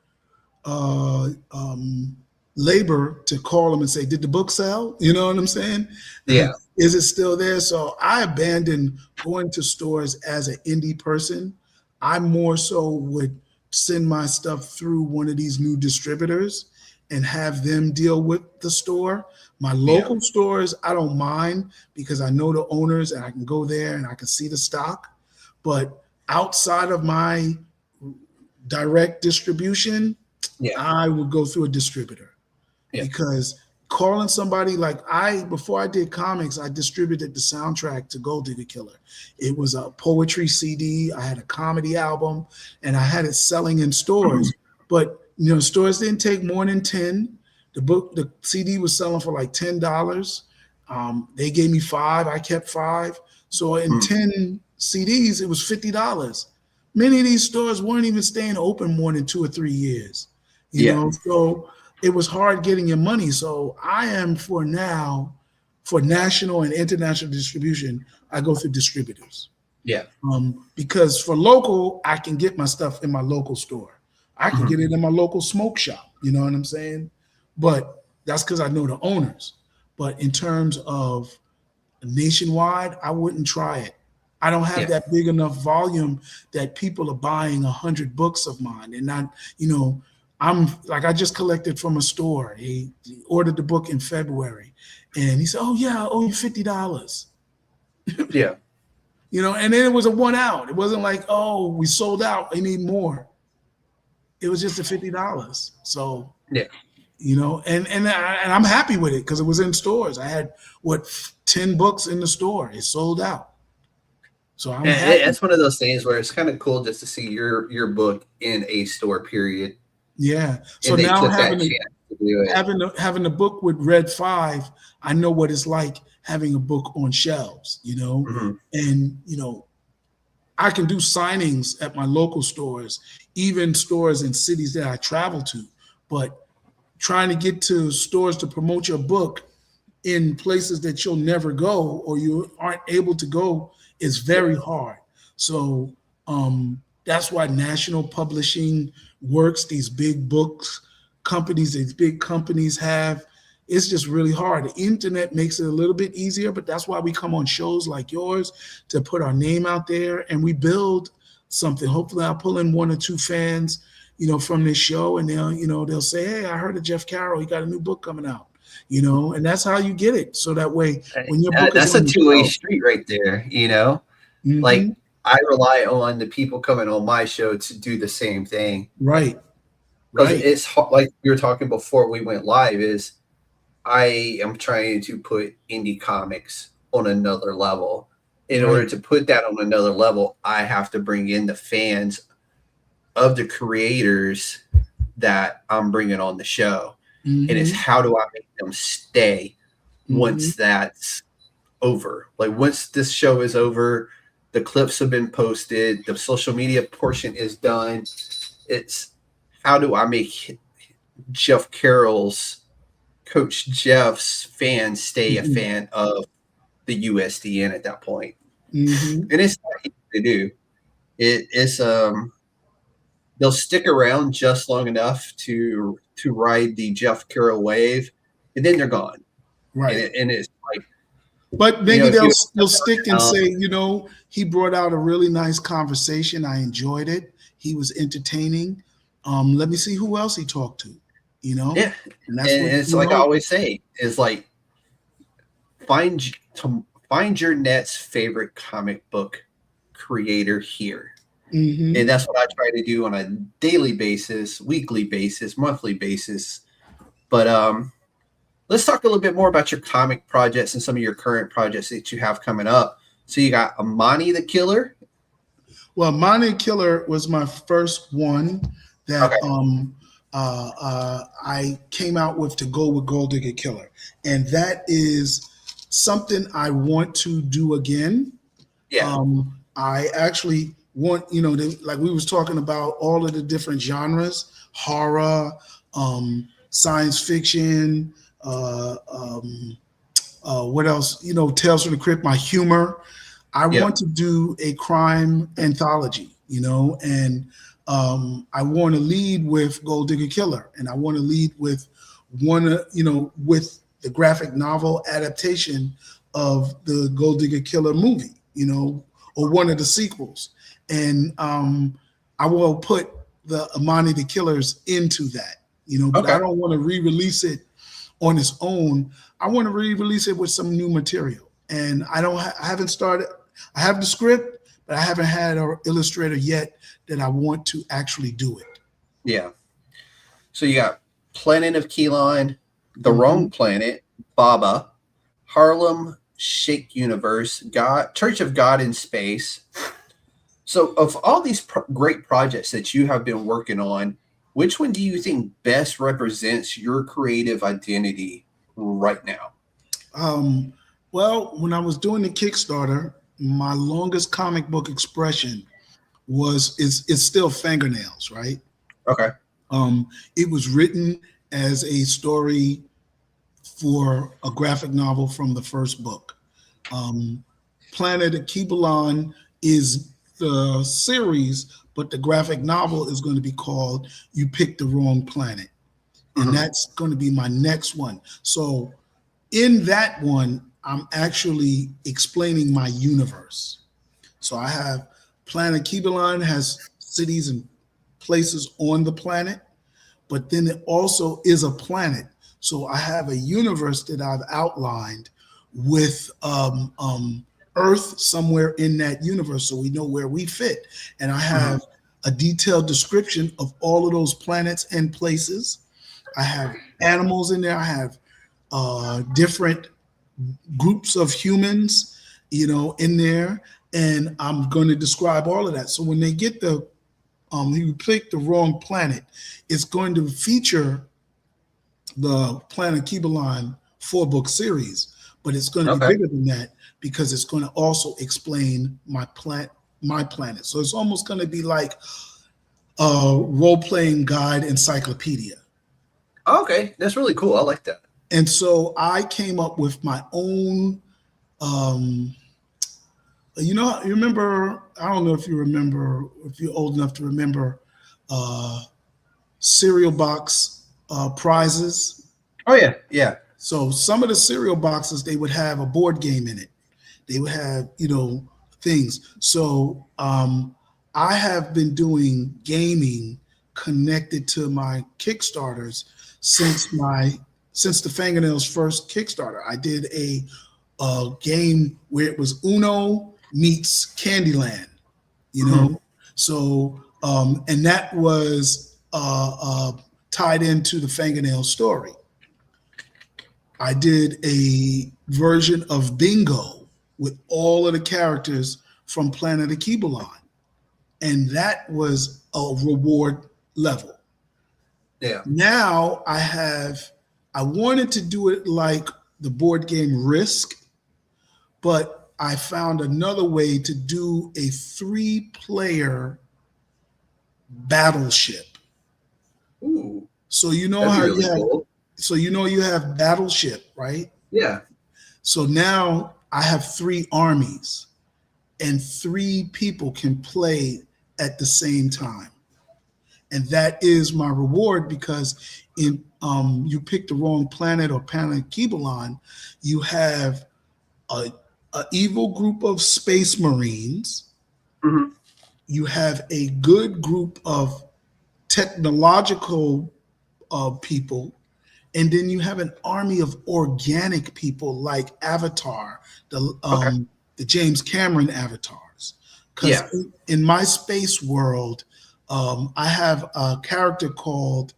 labor to call them and say, did the book sell? You know what I'm saying? Yeah. Is it still there? So I abandoned going to stores as an indie person. I more so would send my stuff through one of these new distributors and have them deal with the store. My local stores, I don't mind because I know the owners and I can go there and I can see the stock. But outside of my direct distribution, I would go through a distributor because calling somebody before I did comics, I distributed the soundtrack to Gold Digger Killer. It was a poetry CD. I had a comedy album and I had it selling in stores, but stores didn't take more than 10. The CD was selling for like $10. They gave me 5. I kept 5. So in 10 CDs, it was $50. Many of these stores weren't even staying open more than 2 or 3 years. You know, so it was hard getting your money. So I am for national and international distribution, I go through distributors. Yeah. Because for local, I can get my stuff in my local store. I can get it in my local smoke shop. You know what I'm saying? But that's because I know the owners. But in terms of nationwide, I wouldn't try it. I don't have that big enough volume that people are buying 100 books of mine. And not, I just collected from a store. He ordered the book in February. And he said, oh, yeah, I owe you $50. Yeah. And then it was a one out. It wasn't like, oh, we sold out. I need more. It was just a $50. So, and I'm happy with it because it was in stores. I had 10 books in the store. It sold out. So I'm And happy. it's one of those things where it's kind of cool just to see your book in a store, period. Yeah. So And they now took that chance to do it. having a book with Red 5, I know what it's like having a book on shelves, Mhm. and I can do signings at my local stores, even stores in cities that I travel to. But trying to get to stores to promote your book in places that you'll never go or you aren't able to go is very hard. So that's why national publishing works. These big books companies, these big companies have. It's just really hard. The internet makes it a little bit easier, but that's why we come on shows like yours to put our name out there and we build something. Hopefully, I'll pull in 1 or 2 fans, from this show, and they'll say, "Hey, I heard of Jeff Carroll. He got a new book coming out." And that's how you get it. So that way, when your book is That's on a the two-way shelf, street right there, Like, mhm, I rely on the people coming on my show to do the same thing. right, Because right, it's like we were talking before we went live, is I am trying to put indie comics on another level. In order right, to put that on another level, I have to bring in the fans of the creators that I'm bringing on the show. And it's hmm how do I make them stay hmm once that's over? Like, once this show is over, the clips have been posted, the social media portion is done. It's how do I make Jeff Carroll's Coach Jeff's fan stay a hmm fan of the USDN at that point? hmm And it's not easy to do. It's they'll stick around just long enough to ride the Jeff Carroll wave, and then they're gone. And right. it's like, But maybe if you they'll stick and um, say, he brought out a really nice conversation. I enjoyed it. He was entertaining. Let me see who else he talked to, yeah, and that's and what it's you like I hope. always say, is like find find your next favorite comic book creator here. And Hmm that's what I try to do on a daily basis, weekly basis, monthly basis. But let's talk a little bit more about your comic projects and some of your current projects that you have coming up. So you got Amani the Killer. Well, Monte Killer was my first one that Okay. I came out with to go with Gold Digger Killer, and that is something I want to do again. Yeah. I actually want, like we was talking about all of the different genres, horror, science fiction, what else? Tales from the Crypt, my humor. I Yep. want to do a crime anthology, and I want to lead with Gold Digger Killer, and I want to lead with with the graphic novel adaptation of the Gold Digger Killer movie, or one of the sequels, and I will put the Amani the Killers into that, but I Okay. don't want to re-release it on its own. I want to re-release it with some new material, and I haven't started. I have the script, but I haven't had an illustrator yet that I want to actually do it. Yeah. So you got Planet of Keelan, The Mm-hmm. Wrong Planet, Baba, Harlem Shake Universe, God, Church of God in Space. So, of all these great projects that you have been working on, which one do you think best represents your creative identity right now? Um, well, when I was doing the Kickstarter, my longest comic book expression is still fingernails, right? Okay. It was written as a story for a graphic novel from the first book. Um, Planet of Kibalon is the series, but the graphic novel is going to be called You Picked the Wrong Planet. And Mhm. that's going to be my next one. So in that one, I'm actually explaining my universe. So I have Planet Kibalon has cities and places on the planet, but then it also is a planet. So I have a universe that I've outlined with Earth somewhere in that universe, so we know where we fit. And I Mhm. have a detailed description of all of those planets and places. I have animals in there. I have different groups of humans, in there, and I'm going to describe all of that. So when they get you pick the wrong planet, it's going to feature the Planet Kibalon 4-book series, but it's going to be bigger than that because it's going to also explain my planet. So it's almost going to be like a role-playing guide encyclopedia. Okay, that's really cool. I like that. And so I came up with my own, you remember, I don't know if you remember, if you're old enough to remember cereal box prizes. Oh, yeah, yeah. So some of the cereal boxes, they would have a board game in it. They would have, things. So I have been doing gaming connected to my Kickstarters since the Fingernails first Kickstarter. I did a game where it was Uno meets Candyland, So and that was tied into the Fingernail story. I did a version of Bingo with all of the characters from Planet of Kibalon, and that was a reward level. Yeah. Now I wanted to do it like the board game Risk, but I found another way to do a 3-player battleship. Ooh. So how really you have cool. So you have battleship, right? Yeah. So now I have 3 armies, and 3 people can play at the same time. And that is my reward, because in you pick the wrong planet or Planet Kibalon, you have a evil group of space marines. Mm-hmm. You have a good group of technological people. And then you have an army of organic people like Avatar, the James Cameron avatars. Because in my space world, I have a character called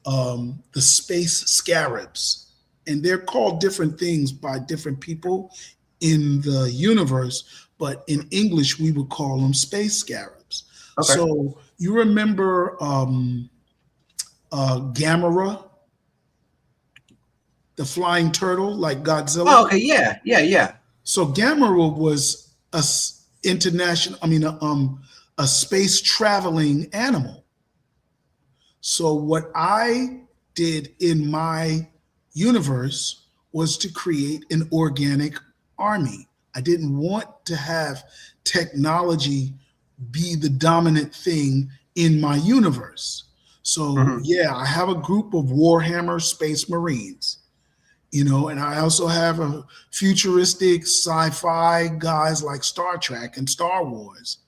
the Space Scarabs, and they're called different things by different people in the universe, but in English we would call them Space Scarabs. Okay. So you remember Gamera, the flying turtle, like Godzilla? Oh, okay, yeah. So Gamera was a space traveling animal. So what I did in my universe was to create an organic army. I didn't want to have technology be the dominant thing in my universe. So I have a group of Warhammer Space Marines, and I also have a futuristic sci-fi guys like Star Trek and Star Wars,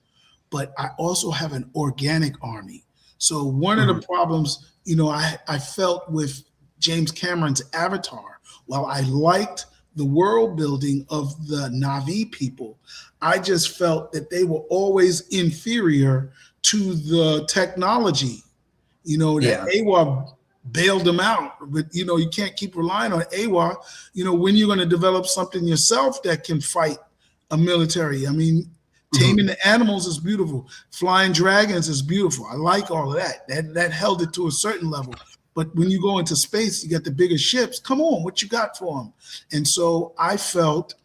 but I also have an organic army. So one of the problems, I felt with James Cameron's Avatar, while I liked the world building of the Na'vi people, I just felt that they were always inferior to the technology, that AWA bailed them out. But, you can't keep relying on AWA, when you're going to develop something yourself that can fight a military. I mean, taming the animals is beautiful. Flying dragons is beautiful. I like all of that. That held it to a certain level. But when you go into space, you got the bigger ships. Come on, what you got for them? And so I felt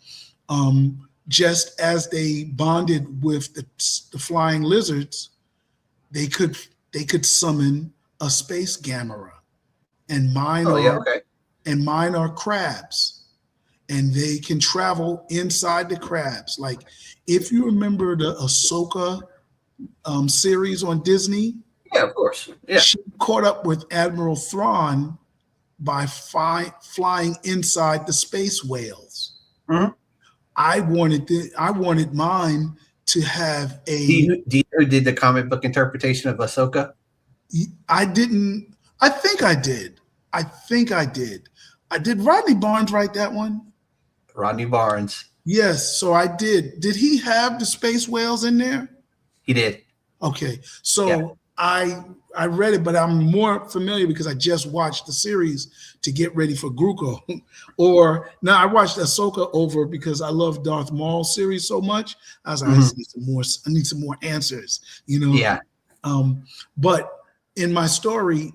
just as they bonded with the flying lizards, they could summon a space Gamera. And mine are crabs. And they can travel inside the crabs. Like, if you remember the Ahsoka series on Disney. Yeah, of course. Yeah. She caught up with Admiral Thrawn by flying inside the space whales. Mm-hmm. I wanted mine to have a. Do you did the comic book interpretation of Ahsoka? I didn't. I think I did. Did Rodney Barnes write that one? Rodney Barnes. Yes, so I did. Did he have the space whales in there? He did. Okay, so I read it, but I'm more familiar because I just watched the series to get ready for Gruko. Or now I watched Ahsoka over because I love Darth Maul's series so much. I was like, I need some more answers, you know. Yeah. But in my story,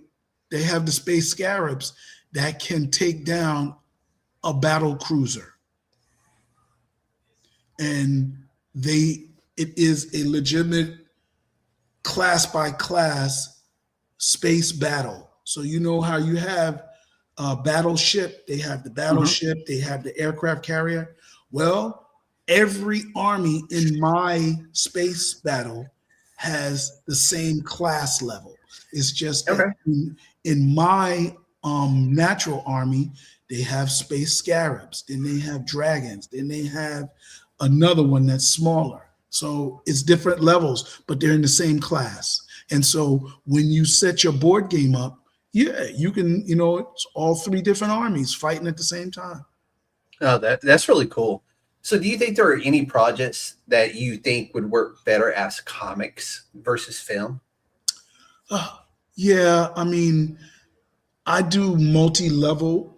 they have the space scarabs that can take down a battle cruiser. And it is a legitimate class by class space battle. So you know how you have a battleship, they have the battleship, they have the aircraft carrier. Well, every army in my space battle has the same class level. It's just that in my natural army, they have space scarabs, then they have dragons, then they have another one that's smaller. So it's different levels, but they're in the same class. And so when you set your board game up, yeah, you can, you know, it's all three different armies fighting at the same time. Oh, that's really cool. So do you think there are any projects that you think would work better as comics versus film? Yeah, I mean, I do multi-level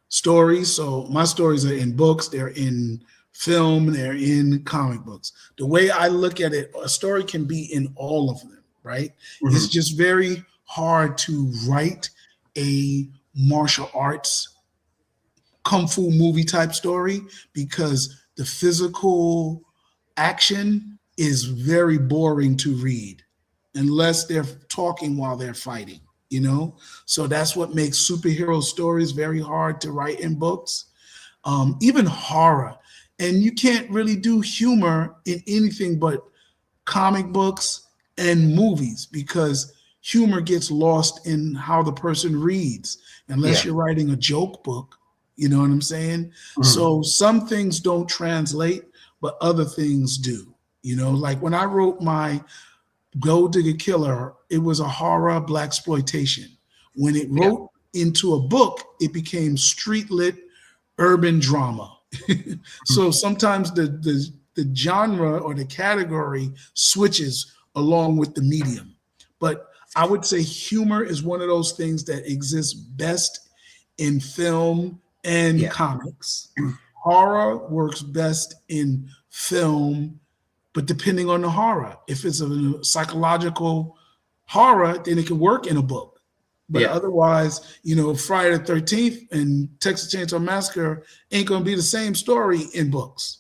stories. So my stories are in books, they're in film, they're in comic books. The way I look at it, a story can be in all of them, right? It's just very hard to write a martial arts kung fu movie type story because the physical action is very boring to read unless they're talking while they're fighting, you know? So that's what makes superhero stories very hard to write in books. Even horror. And you can't really do humor in anything but comic books and movies because humor gets lost in how the person reads unless you're writing a joke book. You know what I'm saying? So some things don't translate, but other things do. You know, like when I wrote my Gold Digger Killer, it was a horror blaxploitation. When it wrote into a book, it became street lit urban drama. So sometimes the genre or the category switches along with the medium. But I would say humor is one of those things that exists best in film and comics. Horror works best in film, but depending on the horror. If it's a psychological horror, then it can work in a book. But otherwise, you know, Friday the 13th and Texas Chainsaw Massacre ain't going to be the same story in books.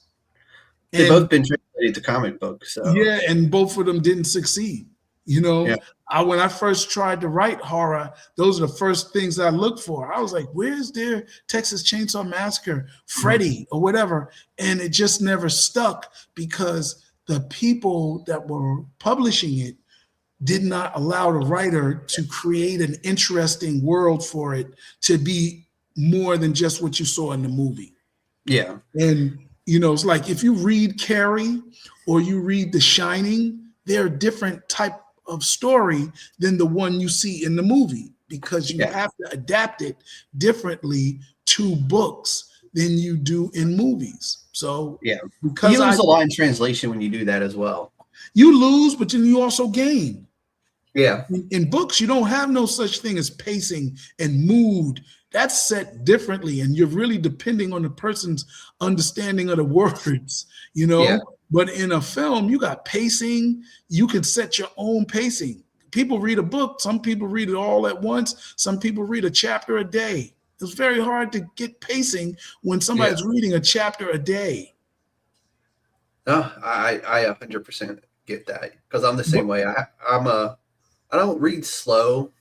They've both been translated to comic books. So. Yeah, and both of them didn't succeed. You know, when I first tried to write horror, those are the first things I looked for. I was like, where's their Texas Chainsaw Massacre, Freddy or whatever? And it just never stuck because the people that were publishing it did not allow the writer to create an interesting world for it to be more than just what you saw in the movie. Yeah. And, you know, it's like if you read Carrie or you read The Shining, they're a different type of story than the one you see in the movie because you have to adapt it differently to books than you do in movies. So because you lose a lot in translation when you do that as well. You lose, but then you also gain. Yeah. In books, you don't have no such thing as pacing and mood. That's set differently, and you're really depending on the person's understanding of the words, you know? Yeah. But in a film, you got pacing. You can set your own pacing. People read a book. Some people read it all at once. Some people read a chapter a day. It's very hard to get pacing when somebody's reading a chapter a day. Oh, I 100% get that because I'm the same way. I don't read slow,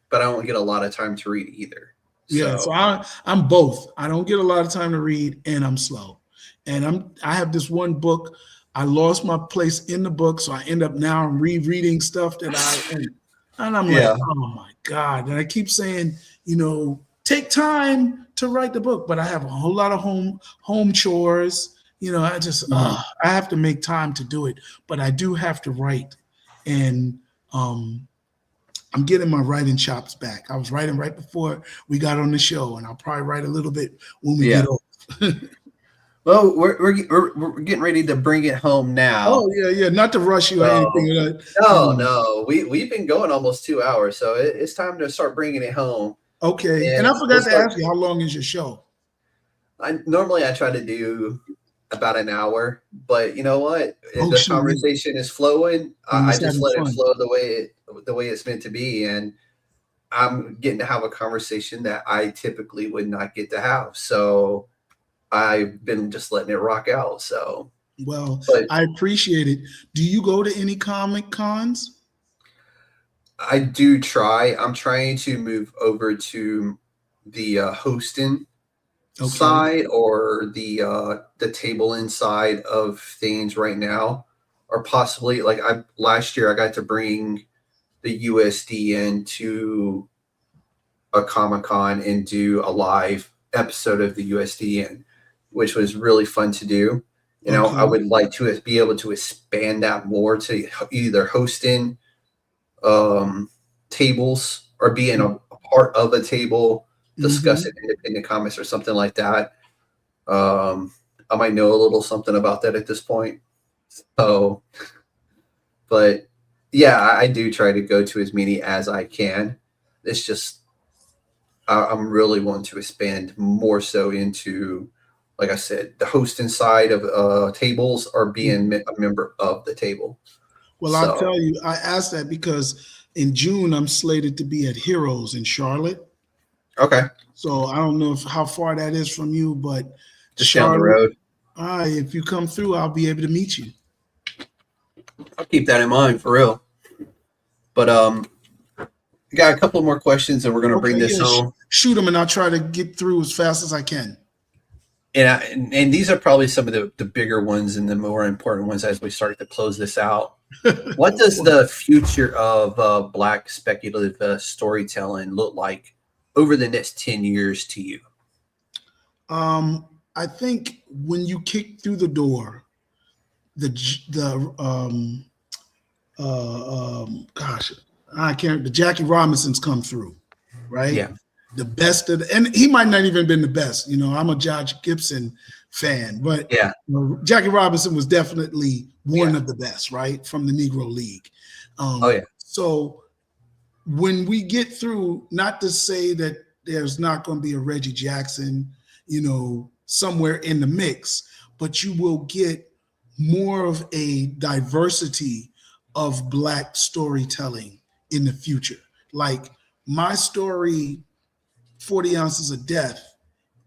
but I don't get a lot of time to read either. Yeah, so I'm both. I don't get a lot of time to read, and I'm slow. And I have this one book. I lost my place in the book, so I end up now rereading stuff that and I'm like, oh my God. And I keep saying, you know, take time to write the book, but I have a whole lot of home chores. You know, I have to make time to do it, but I do have to write. And I'm getting my writing chops back. I was writing right before we got on the show, and I'll probably write a little bit when we get off. Well, we're getting ready to bring it home now. Oh yeah, yeah. Not to rush you or So, anything. no. We've been going almost 2 hours, so it's time to start bringing it home. Okay. And And I we'll forgot to start. ask you, how long is your show? Normally I try to do about an hour, but you know what? If Oh the shoot, conversation is flowing, and I it's just having let it fun. flow the way it's meant to be, and I'm getting to have a conversation that I typically would not get to have. So I've been just letting it rock out. So, Well, but I appreciate it. Do you go to any comic cons? I do try. I'm trying to move over to the hosting Okay. side or the table inside of things right now, or possibly like I last year I got to bring the USDN to a Comic Con and do a live episode of the USDN, which was really fun to do. You know, I Okay. would like to be able to expand that more to either hosting tables or being a part of a table Mm-hmm. discussing independent comics or something like that. I might know a little something about that at this point. So, but yeah, I do try to go to as many as I can. It's just I'm really wanting to expand more so into, like I said, the hosting side of tables or being a member of the table. Well, I'll So, tell you, I asked that because in June I'm slated to be at Heroes in Charlotte. okay, So I don't know if how far that is from you, but just down the Charlotte, road. if you come through, I'll be able to meet you. I'll keep that in mind for real. But we got a couple more questions and we're going to bring Okay, this yeah, home. shoot them, and I'll try to get through as fast as I can. And these are probably some of the bigger ones and the more important ones as we start to close this out. What does the future of Black speculative storytelling look like over the next 10 years to you? I think when you kick through the door, the gosh, I can't. The Jackie Robinsons come through, right? Yeah. The best of and he might not even been the best. You know, I'm a Josh Gibson fan, but Yeah. Jackie Robinson was definitely one Yeah. of the best, right, from the Negro League. Oh, yeah. So when we get through, not to say that there's not going to be a Reggie Jackson, you know, somewhere in the mix, but you will get more of a diversity of Black storytelling in the future. Like my story, 40 Ounces of Death,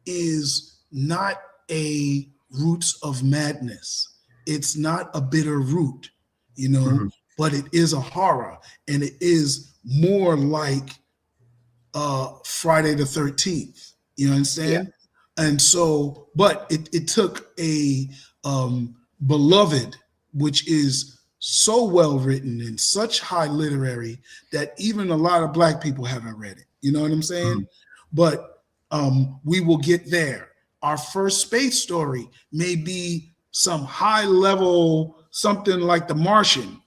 is not a Roots of Madness. It's not a bitter root, you know, Mhm. but it is a horror, and it is more like Friday the 13th. You know what I'm Yeah. saying? And so, but it took a beloved, which is so well written and such high literary that even a lot of Black people haven't read it. You know what I'm saying? Mhm. But we will get there. Our first space story may be some high level, something like The Martian.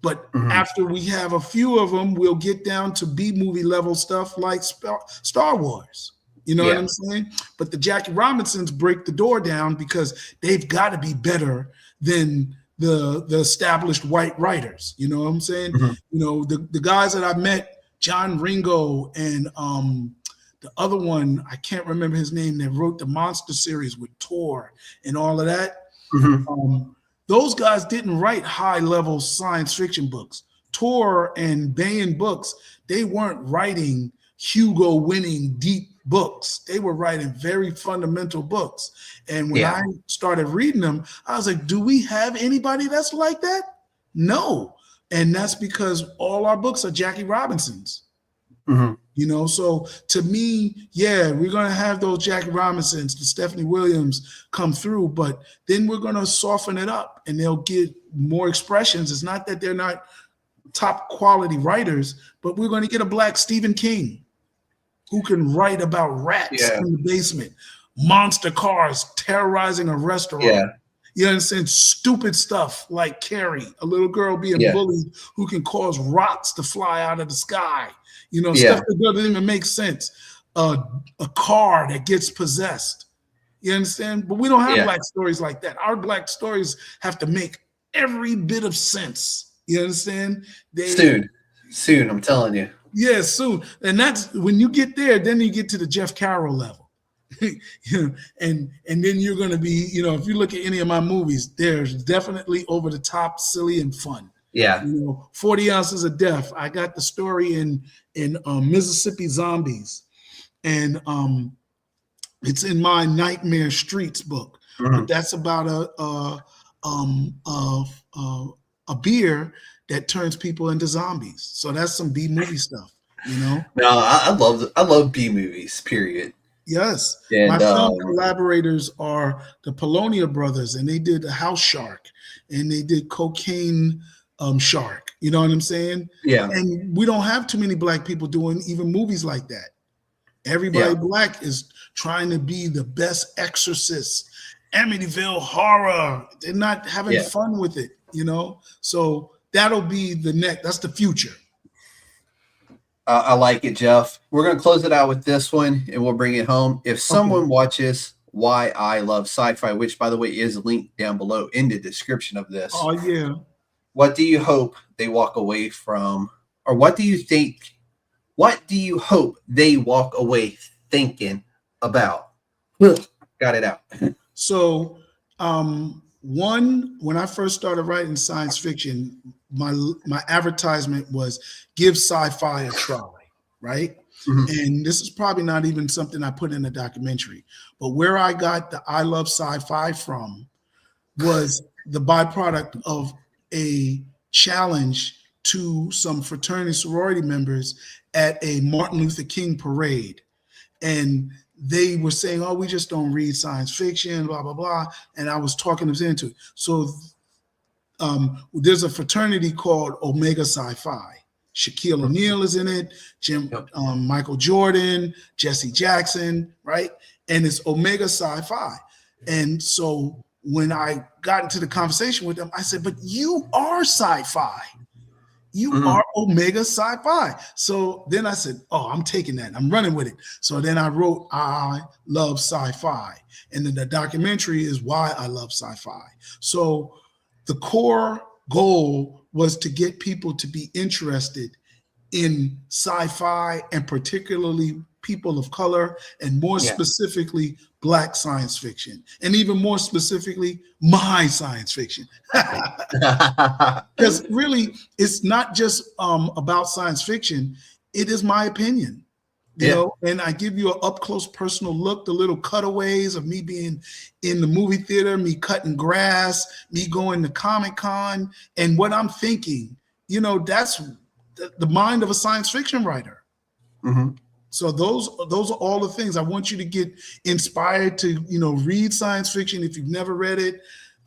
But Mhm. after we have a few of them, we'll get down to B movie level stuff like Star Wars. You know what Yeah. I'm saying? But the Jackie Robinsons break the door down because they've got to be better than the established white writers. You know what I'm saying? Mhm. You know, the guys that I met, John Ringo and the other one, I can't remember his name, that wrote the Monster series with Tor and all of that. Mhm. Those guys didn't write high level science fiction books. Tor and Baen books, they weren't writing Hugo winning deep books. They were writing very fundamental books. And when Yeah. I started reading them, I was like, do we have anybody that's like that? No. And that's because all our books are Jackie Robinsons. Mhm. You know, so to me, yeah, we're going to have those Jackie Robinsons, the Stephanie Williams come through, but then we're going to soften it up and they'll get more expressions. It's not that they're not top quality writers, but we're going to get a Black Stephen King who can write about rats Yeah. in the basement, monster cars terrorizing a restaurant. Yeah. You understand? Stupid stuff like Carrie, a little girl being Yeah. bullied who can cause rocks to fly out of the sky. You know, Yeah. stuff that doesn't even make sense. A car that gets possessed. You understand? But we don't have Yeah. black stories like that. Our black stories have to make every bit of sense. You understand? Soon, I'm telling you. Yeah, soon. And that's when you get there, then you get to the Jeff Carroll level. and then you're going to be, if you look at any of my movies, there's definitely over the top, silly, and fun. Yeah. 40 Ounces of Death. I got the story in Mississippi Zombies, and it's in my Nightmare Streets book. But that's about a beer that turns people into zombies. So that's some B movie stuff, No, I love B movies. Period. Yes. And, my film collaborators are the Polonia brothers, and they did House Shark, and they did Cocaine Shark. You know what I'm saying? Yeah. And we don't have too many black people doing even movies like that. Everybody black is trying to be the best Exorcist, Amityville Horror. They're not having fun with it, So that'll be that's the future. I like it, Jeff. We're going to close it out with this one, and we'll bring it home. If someone watches Why I Love Sci-Fi, which, by the way, is linked down below in the description of this. Oh, yeah. What do you hope they walk away from? Or what do you hope they walk away thinking about? Got it out. So, when I first started writing science fiction, my advertisement was give sci-fi a try, right? And this is probably not even something I put in a documentary, but where I got the I Love Sci-Fi from was the byproduct of a challenge to some fraternity sorority members at a Martin Luther King parade. And they were saying, oh, we just don't read science fiction, blah, blah, blah. And I was talking them into it. So there's a fraternity called Omega Sci-Fi. Shaquille O'Neal is in it, Michael Jordan, Jesse Jackson, right? And it's Omega Sci-Fi. And so when I got into the conversation with them, I said, but you are sci-fi. You are Omega Sci-Fi. So then I said, oh, I'm taking that. I'm running with it. So then I wrote I Love Sci-Fi. And then the documentary is Why I Love Sci-Fi. So the core goal was to get people to be interested in sci-fi, and particularly people of color, and more specifically, Black science fiction, and even more specifically, my science fiction. Because really, it's not just about science fiction. It is my opinion, you know, and I give you an up-close personal look, the little cutaways of me being in the movie theater, me cutting grass, me going to Comic-Con, and what I'm thinking. You know, that's the mind of a science fiction writer. So those are all the things I want you to get inspired to, you know, read science fiction if you've never read it,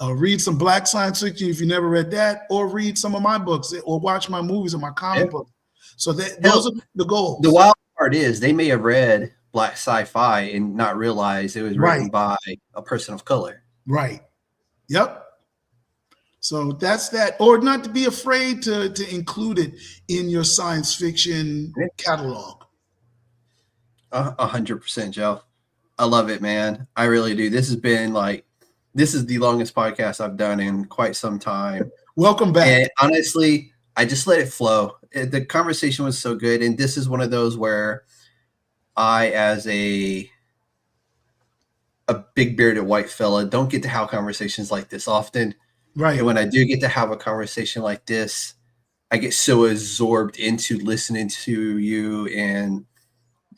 read some Black science fiction if you never read that, or read some of my books or watch my movies or my comic books. So those are the goals. The wild part is they may have read Black sci-fi and not realize it was written by a person of color. Right. Yep. So that's that, or not to be afraid to include it in your science fiction catalog. 100%, Joe. I love it, man. I really do. This has been this is the longest podcast I've done in quite some time. Welcome back. And honestly, I just let it flow. The conversation was so good. And this is one of those where I, as a big bearded white fella, don't get to have conversations like this often. Right. And when I do get to have a conversation like this, I get so absorbed into listening to you and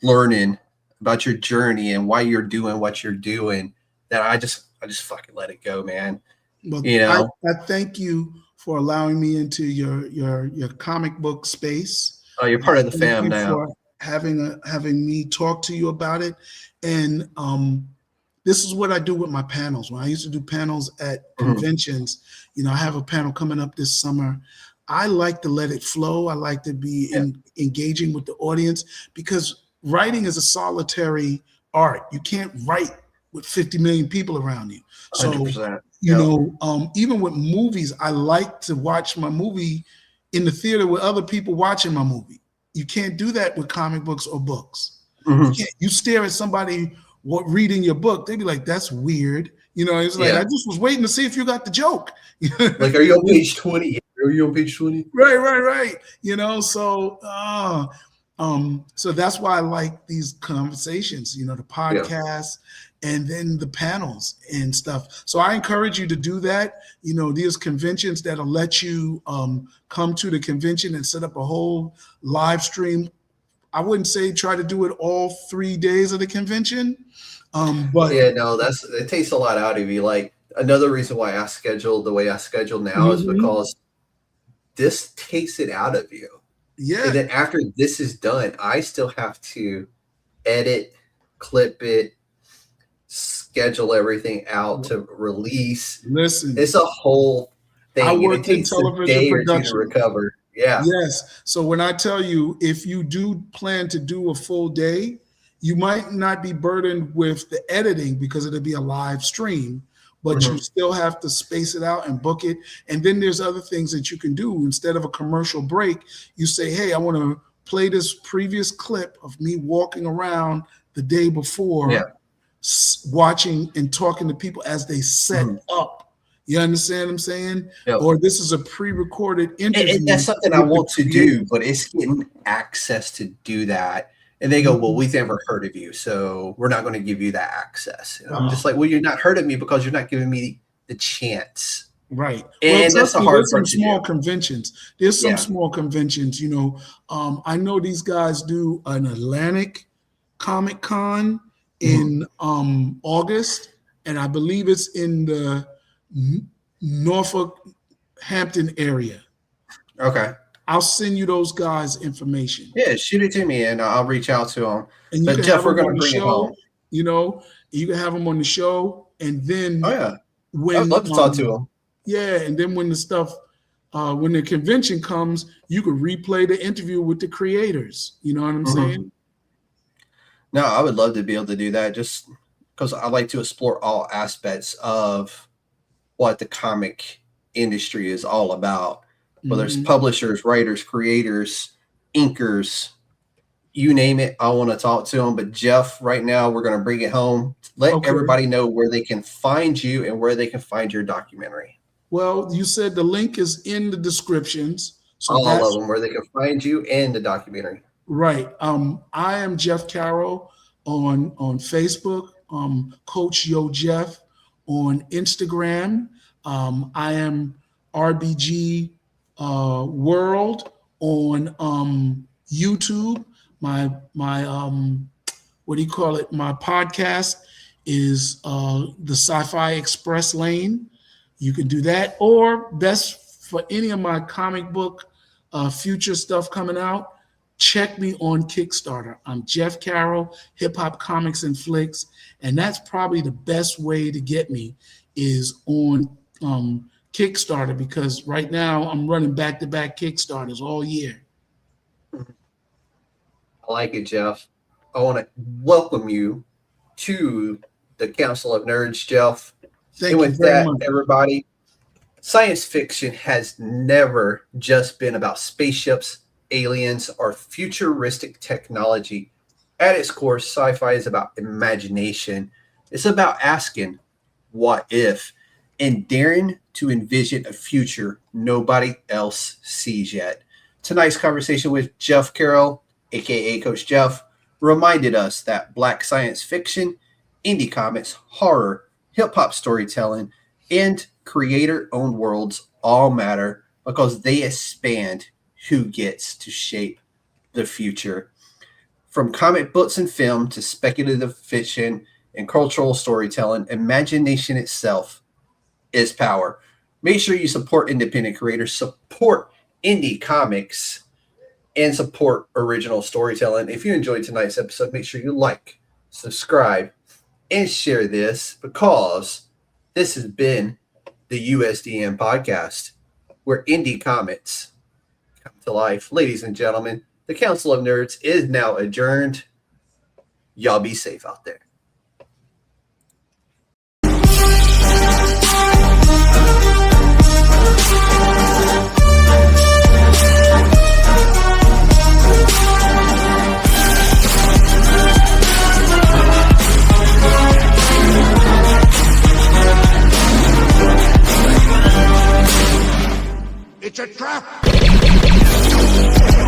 learning about your journey and why you're doing what you're doing that I just fucking let it go, man. Well, you know, I thank you for allowing me into your comic book space. Oh, you're part of the fam now. For having me talk to you about it. And this is what I do with my panels. When I used to do panels at conventions, you know, I have a panel coming up this summer. I like to let it flow. I like to be engaging with the audience, because writing is a solitary art. You can't write with 50 million people around you. So, 100%. You know, even with movies, I like to watch my movie in the theater with other people watching my movie. You can't do that with comic books or books. You stare at somebody reading your book, they'd be like, "That's weird." It's like, I just was waiting to see if you got the joke. Like, are you on page 20? Are you on page 20? Right. So that's why I like these conversations, the podcast and then the panels and stuff. So I encourage you to do that. These conventions that'll let you come to the convention and set up a whole live stream. I wouldn't say try to do it all 3 days of the convention. But it takes a lot out of you. Like, another reason why I schedule the way I schedule now is because this takes it out of you. Yeah. And then after this is done, I still have to edit, clip it, schedule everything out to release. Listen, it's a whole thing. I work in television production to recover. Yeah. Yes. So when I tell you, if you do plan to do a full day, you might not be burdened with the editing because it'll be a live stream, but you still have to space it out and book it. And then there's other things that you can do. Instead of a commercial break, you say, hey, I want to play this previous clip of me walking around the day before, watching and talking to people as they set up. You understand what I'm saying? Yep. Or this is a pre-recorded interview. And that's something I want to do, but it's getting access to do that. And they go, well, we've never heard of you, so we're not going to give you that access. And I'm just like, well, you're not heard of me because you're not giving me the chance. Right. And that's a hard part to do. There's some small conventions. There's some small conventions, I know these guys do an Atlantic Comic Con in August, and I believe it's in the Norfolk Hampton area. Okay. I'll send you those guys' information. Yeah, shoot it to me, and I'll reach out to them. But Jeff, we're going to bring it home. You can have them on the show, and then when I'd love to talk to them. Yeah, and then when the stuff, when the convention comes, you can replay the interview with the creators. You know what I'm saying? No, I would love to be able to do that, just because I like to explore all aspects of what the comic industry is all about. Whether it's publishers, writers, creators, inkers, you name it, I want to talk to them. But Jeff, right now, we're going to bring it home. Let everybody know where they can find you and where they can find your documentary. Well, you said the link is in the descriptions. So all of them, where they can find you and the documentary. Right. I am Jeff Carroll on Facebook, Coach Yo Jeff on Instagram. I am RBG World on YouTube. My what do you call it? My podcast is the Sci-Fi Express Lane. You can do that, or best for any of my comic book future stuff coming out, check me on Kickstarter. I'm Jeff Carroll, Hip Hop Comics and Flicks, and that's probably the best way to get me is on Kickstarter, because right now I'm running back-to-back Kickstarters all year. I like it, Jeff. I want to welcome you to the Council of Nerds, Jeff. Thank you very much. Everybody, science fiction has never just been about spaceships, aliens, or futuristic technology. At its core, sci-fi is about imagination. It's about asking, what if? And daring to envision a future nobody else sees yet. Tonight's conversation with Jeff Carroll, aka Coach Jeff, reminded us that Black science fiction, indie comics, horror, hip-hop storytelling, and creator-owned worlds all matter because they expand who gets to shape the future. From comic books and film to speculative fiction and cultural storytelling, imagination itself is power. Make sure you support independent creators, support indie comics, and support original storytelling. If you enjoyed tonight's episode, make sure you like, subscribe, and share this, because this has been the USDN podcast, where indie comics come to life. Ladies and gentlemen, the Council of Nerds is now adjourned. Y'all be safe out there. It's a trap!